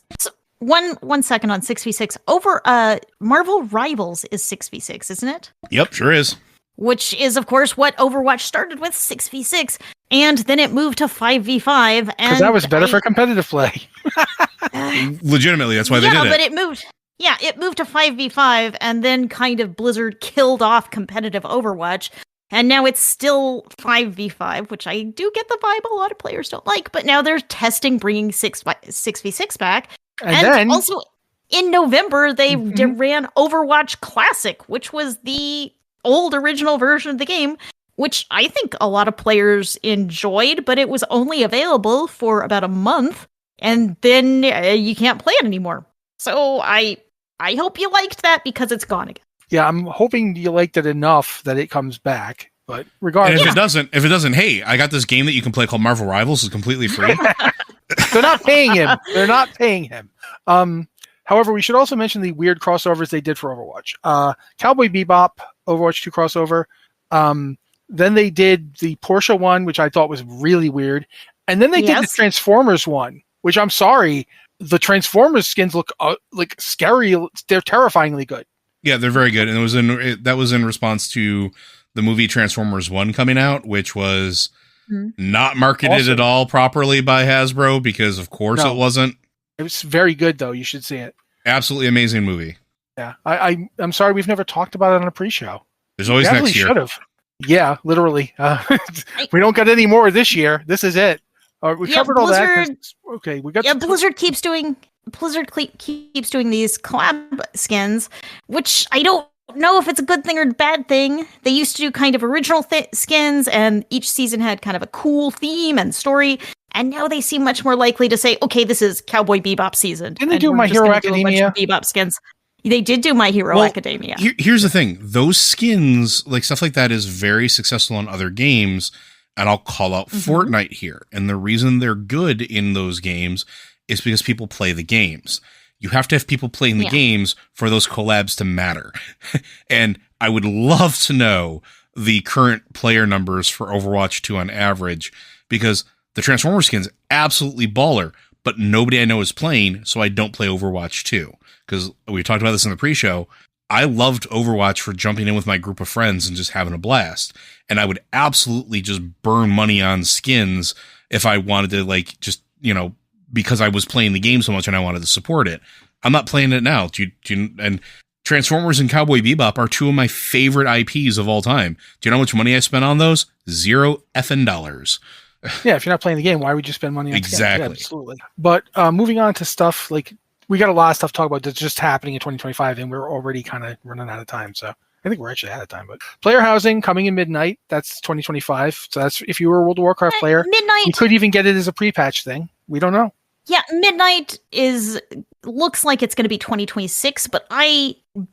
one second on 6v6. Over Marvel Rivals is 6v6, isn't it? Yep, sure is. Which is, of course, what Overwatch started with, 6v6, and then it moved to 5v5. Because that was better for competitive play. Legitimately, that's why they did it. Yeah, but it moved. Yeah, it moved to 5v5, and then kind of Blizzard killed off competitive Overwatch, and now it's still 5v5, which I do get the vibe a lot of players don't like, but now they're testing bringing 6v6 back. And then, also, in November, they ran Overwatch Classic, which was the old original version of the game, which I think a lot of players enjoyed, but it was only available for about a month, and then you can't play it anymore. So I hope you liked that because it's gone again. Yeah, I'm hoping you liked it enough that it comes back. But regardless, and if it doesn't, hey, I got this game that you can play called Marvel Rivals. It's completely free. They're not paying him. However, we should also mention the weird crossovers they did for Overwatch. Cowboy Bebop, Overwatch 2 crossover. Then they did the Porsche one, which I thought was really weird. And then they did the Transformers one, which I'm sorry, the Transformers skins look like scary. They're terrifyingly good. Yeah, they're very good. And that was in response to the movie Transformers 1 coming out, which was not marketed at all properly by Hasbro because, of course, it wasn't. It was very good, though. You should see it. Absolutely amazing movie. Yeah, I'm sorry we've never talked about it on a pre-show. There's always next year. Should have. Yeah, literally. We don't get any more this year. This is it. We covered all that. Okay, we got. Yeah, Blizzard keeps doing these collab skins, which I don't know if it's a good thing or a bad thing. They used to do kind of original skins, and each season had kind of a cool theme and story. And now they seem much more likely to say, "Okay, this is Cowboy Bebop season." Didn't they do My Hero Academia? Bebop skins. They did do My Hero Academia. Here's the thing: those skins, like stuff like that, is very successful in other games. And I'll call out Fortnite here. And the reason they're good in those games is because people play the games. You have to have people playing the games for those collabs to matter. And I would love to know the current player numbers for Overwatch 2 on average, because the Transformers skin's absolutely baller, but nobody I know is playing, so I don't play Overwatch 2. Because we talked about this in the pre-show. I loved Overwatch for jumping in with my group of friends and just having a blast. And I would absolutely just burn money on skins if I wanted to, like, just, because I was playing the game so much and I wanted to support it. I'm not playing it now. And Transformers and Cowboy Bebop are two of my favorite IPs of all time. Do you know how much money I spent on those? $0 effing. Yeah, if you're not playing the game, why would you spend money on exactly? Yeah, absolutely. But moving on to stuff like, we got a lot of stuff to talk about that's just happening in 2025, and we're already kind of running out of time. So I think we're actually out of time. But player housing coming in midnight. That's 2025. So that's if you were a World of Warcraft player. Midnight. You could even get it as a pre-patch thing. We don't know. Yeah, midnight looks like it's going to be 2026, but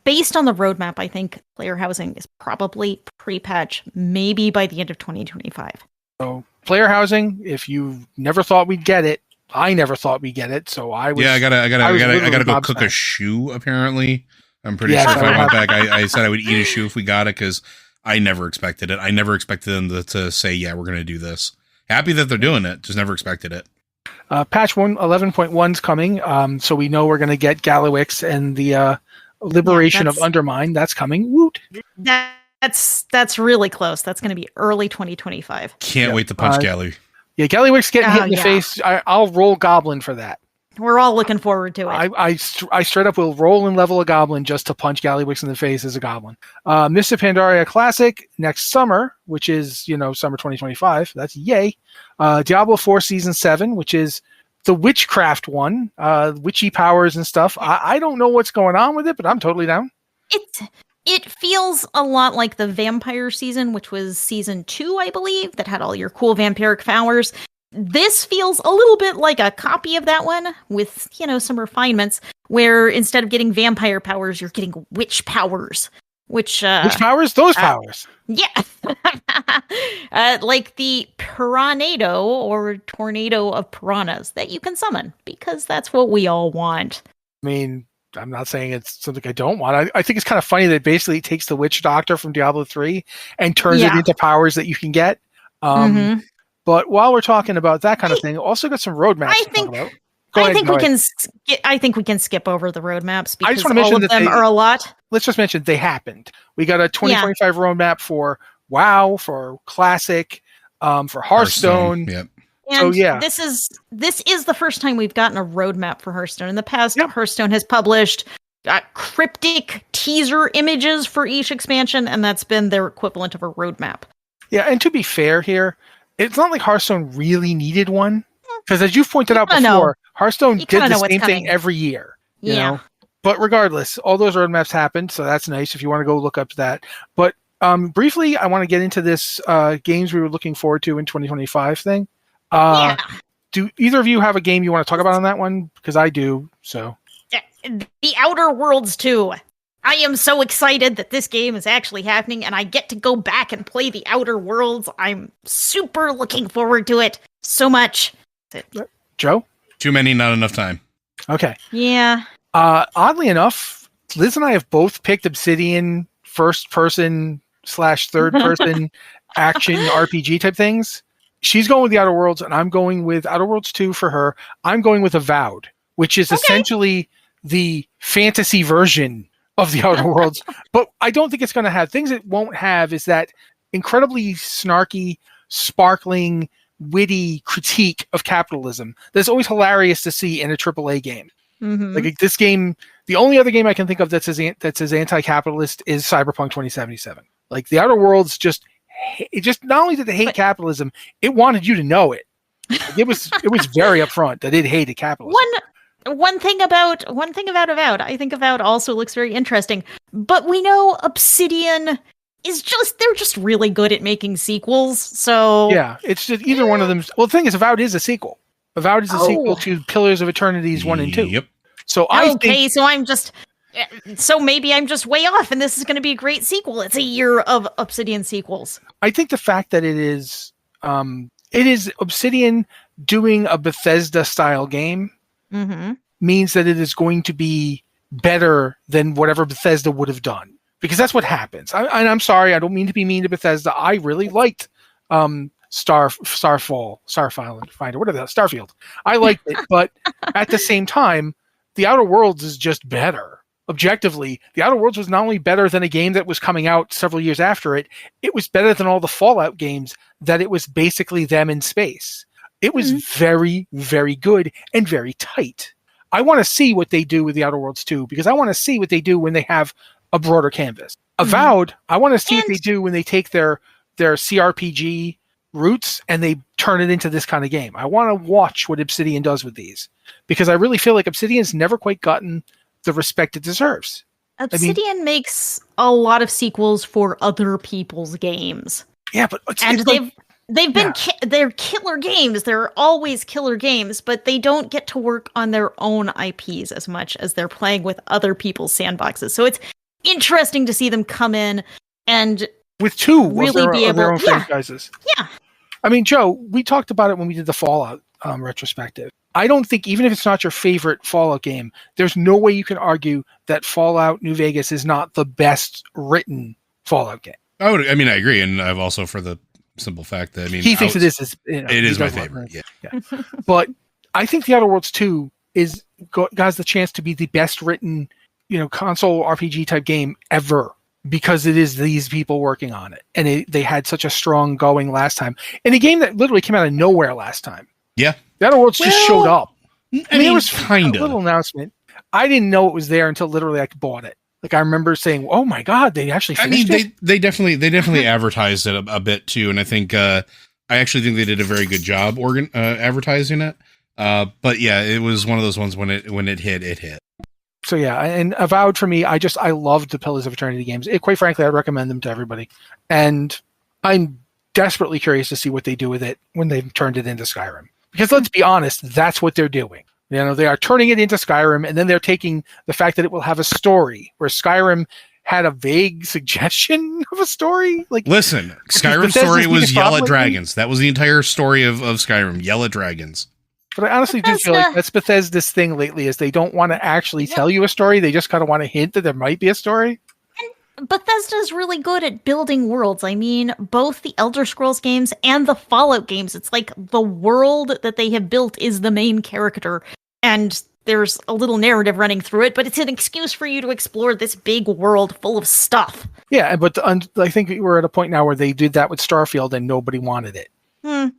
based on the roadmap, I think player housing is probably pre-patch, maybe by the end of 2025. So player housing, if you never thought we'd get it, I never thought we'd get it, so I was. Yeah, I gotta literally go cook a gobsmacked. shoe. Apparently, I'm pretty Yes, sure if I I went have. back, I said I would eat a shoe if we got it because I never expected it. I never expected them to say, "Yeah, we're gonna do this." Happy that they're doing it. Just never expected it. Patch 11.1's coming, so we know we're going to get Galliwix and the Liberation of that's- Undermine. That's coming. Woot! That's really close. That's going to be early 2025. Can't wait to punch Galley. Yeah, Galliwix getting hit Oh, in the yeah. face. I'll roll Goblin for that. We're all looking forward to it. I straight up will roll and level a Goblin just to punch Galliwix in the face as a Goblin. Mr. Pandaria Classic next summer, which is, summer 2025. That's yay. Diablo 4 Season 7, which is the Witchcraft one, witchy powers and stuff. I don't know what's going on with it, but I'm totally down. It feels a lot like the Vampire season, which was season 2, I believe, that had all your cool vampiric powers. This feels a little bit like a copy of that one with, some refinements where instead of getting vampire powers, you're getting witch powers, which powers? Those powers. yeah. Like the Piranado or Tornado of Piranhas that you can summon because that's what we all want. I mean, I'm not saying it's something I don't want. I think it's kind of funny that basically it takes the Witch Doctor from Diablo 3 and turns it Yeah. into powers that you can get. Mhm. But while we're talking about that kind of thing, also got some roadmaps I to think- talk about. Go ahead, go ahead. I think we can skip over the roadmaps because wanna mention all of that them they- are a lot. Let's just mention they happened. We got a 2025 roadmap for WoW, for Classic, for Hearthstone. Yep. And So, yeah. this is the first time we've gotten a roadmap for Hearthstone. In the past, Yep. Hearthstone has published cryptic teaser images for each expansion, and that's been their equivalent of a roadmap. Yeah, and to be fair here, it's not like Hearthstone really needed one. Because as you've pointed out kinda before, know. Hearthstone You did kinda the know what's same thing coming. every year. You Yeah. know? But regardless, all those roadmaps happened, so that's nice if you want to go look up that. But briefly, I want to get into this games we were looking forward to in 2025 thing. Yeah. Do either of you have a game you want to talk about on that one? Because I do, so. The Outer Worlds 2. I am so excited that this game is actually happening and I get to go back and play the Outer Worlds. I'm super looking forward to it so much. Joe? Too many, not enough time. Okay. Yeah. Oddly enough, Liz and I have both picked Obsidian first-person/third-person action RPG type things. She's going with the Outer Worlds, and I'm going with Outer Worlds 2 for her. I'm going with Avowed, which is essentially the fantasy version of the Outer Worlds. But I don't think it's going to have things it won't have is that incredibly snarky, sparkling, witty critique of capitalism that's always hilarious to see in a AAA game. Mhm. Like this game, the only other game I can think of that's as anti-capitalist is Cyberpunk 2077. Like the Outer Worlds just not only did they hate capitalism, it wanted you to know it. Like, it was very upfront that it hated capitalism. One thing about Avowed, I think Avowed also looks very interesting. But we know Obsidian they're just really good at making sequels. So Yeah, it's just either one of them. Well, the thing is, Avowed is a sequel. Avowed is a sequel to Pillars of Eternity's 1 and 2. Yep. So I think so maybe I'm just way off, and this is going to be a great sequel. It's a year of Obsidian sequels. the fact that it is Obsidian doing a Bethesda style game Mm-hmm. means that it is going to be better than whatever Bethesda would have done. Because that's what happens. I'm sorry, I don't mean to be mean to Bethesda. I really liked Starfield. I liked it, but at the same time, The Outer Worlds is just better. Objectively, The Outer Worlds was not only better than a game that was coming out several years after it, it was better than all the Fallout games that it was basically them in space. It was very, very good and very tight. I want to see what they do with The Outer Worlds 2 because I want to see what they do when they have a broader canvas. Avowed, I want to see what they do when they take their CRPG roots and they turn it into this kind of game. I want to watch what Obsidian does with these because I really feel like Obsidian's never quite gotten the respect it deserves. Obsidian makes a lot of sequels for other people's games. Yeah, but They're killer games. They're always killer games, but they don't get to work on their own IPs as much as they're playing with other people's sandboxes. So it's interesting to see them come in and with two really be of their able- own yeah. franchises. Yeah. I mean, Joe, we talked about it when we did the Fallout retrospective. I don't think, even if it's not your favorite Fallout game, there's no way you can argue that Fallout New Vegas is not the best written Fallout game. I agree, and I've also, for the simple fact that he thinks it is. It is my favorite. Yeah. But I think The Outer Worlds 2 has the chance to be the best written, console RPG type game ever, because it is these people working on it, and they had such a strong going last time, and a game that literally came out of nowhere last time. Yeah, The Outer Worlds just showed up. I mean, it was kind a little announcement. I didn't know it was there until literally I bought it. Like, I remember saying, "Oh my god, they actually finished it." They definitely advertised it a bit too, and I think I actually think they did a very good job advertising it. But yeah, it was one of those ones when it hit. So yeah, and Avowed for me, I loved the Pillars of Eternity games. Quite frankly, I'd recommend them to everybody, and I'm desperately curious to see what they do with it when they've turned it into Skyrim. Because let's be honest, that's what they're doing. They are turning it into Skyrim, and then they're taking the fact that it will have a story, where Skyrim had a vague suggestion of a story. Like, listen, Skyrim's story was yell at dragons. That was the entire story of Skyrim, yell at dragons. But I honestly do feel like that's Bethesda's thing lately, is they don't want to actually tell you a story. They just kind of want to hint that there might be a story. And Bethesda's really good at building worlds. I mean, both the Elder Scrolls games and the Fallout games, it's like the world that they have built is the main character. And there's a little narrative running through it, but it's an excuse for you to explore this big world full of stuff. Yeah, but I think we're at a point now where they did that with Starfield and nobody wanted it. I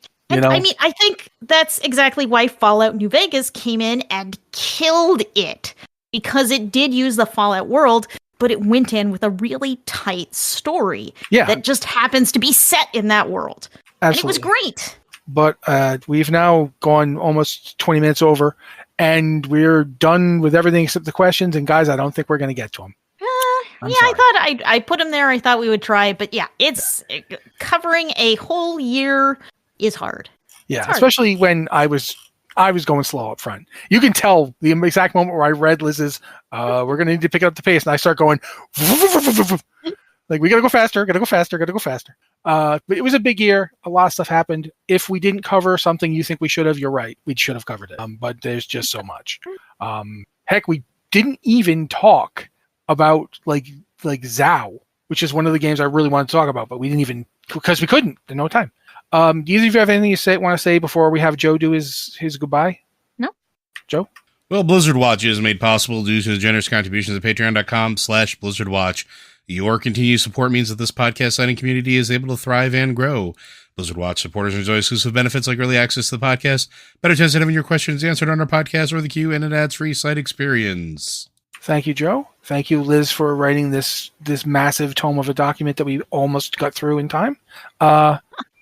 mean, I think that's exactly why Fallout New Vegas came in and killed it, because it did use the Fallout world, but it went in with a really tight story that just happens to be set in that world. Absolutely. And it was great. But we've now gone almost 20 minutes over, and we're done with everything except the questions. And guys, I don't think we're going to get to them. Sorry. I thought I put them there. I thought we would try, but yeah, it's covering a whole year is hard. Yeah, especially when I was going slow up front. You can tell the exact moment where I read Liz's, we're going to need to pick up the pace, and I start going, like, we got to go faster. But it was a big year. A lot of stuff happened. If we didn't cover something you think we should have, you're right. We should have covered it. But there's just so much. Heck, we didn't even talk about like Zao, which is one of the games I really wanted to talk about, but we didn't even, because we couldn't. There's no time. Do either of you have anything you want to say before we have Joe do his goodbye? No. Joe? Well, Blizzard Watch is made possible due to the generous contributions at patreon.com/BlizzardWatch. Your continued support means that this podcast site and community is able to thrive and grow. Blizzard Watch supporters enjoy exclusive benefits like early access to the podcast, better chance at having your questions answered on our podcast or the queue, and an ads-free site experience. Thank you, Joe. Thank you, Liz, for writing this massive tome of a document that we almost got through in time.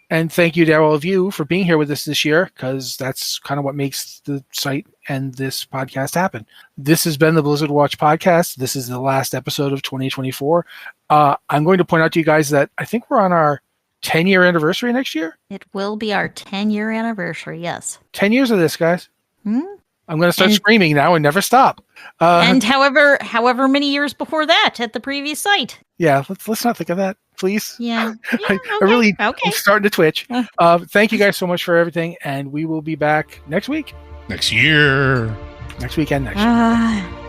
And thank you to all of you for being here with us this year, because that's kind of what makes the site and this podcast happen. This has been the Blizzard Watch podcast. This is the last episode of 2024. I'm going to point out to you guys that I think we're on our 10-year anniversary next year. It will be our 10-year anniversary, yes. 10 years of this, guys. I'm going to start screaming now and never stop. And however many years before that at the previous site. Yeah, let's not think of that, please. Yeah. I really am starting to twitch. Thank you guys so much for everything, and we will be back next week. Next year. Next weekend, next year.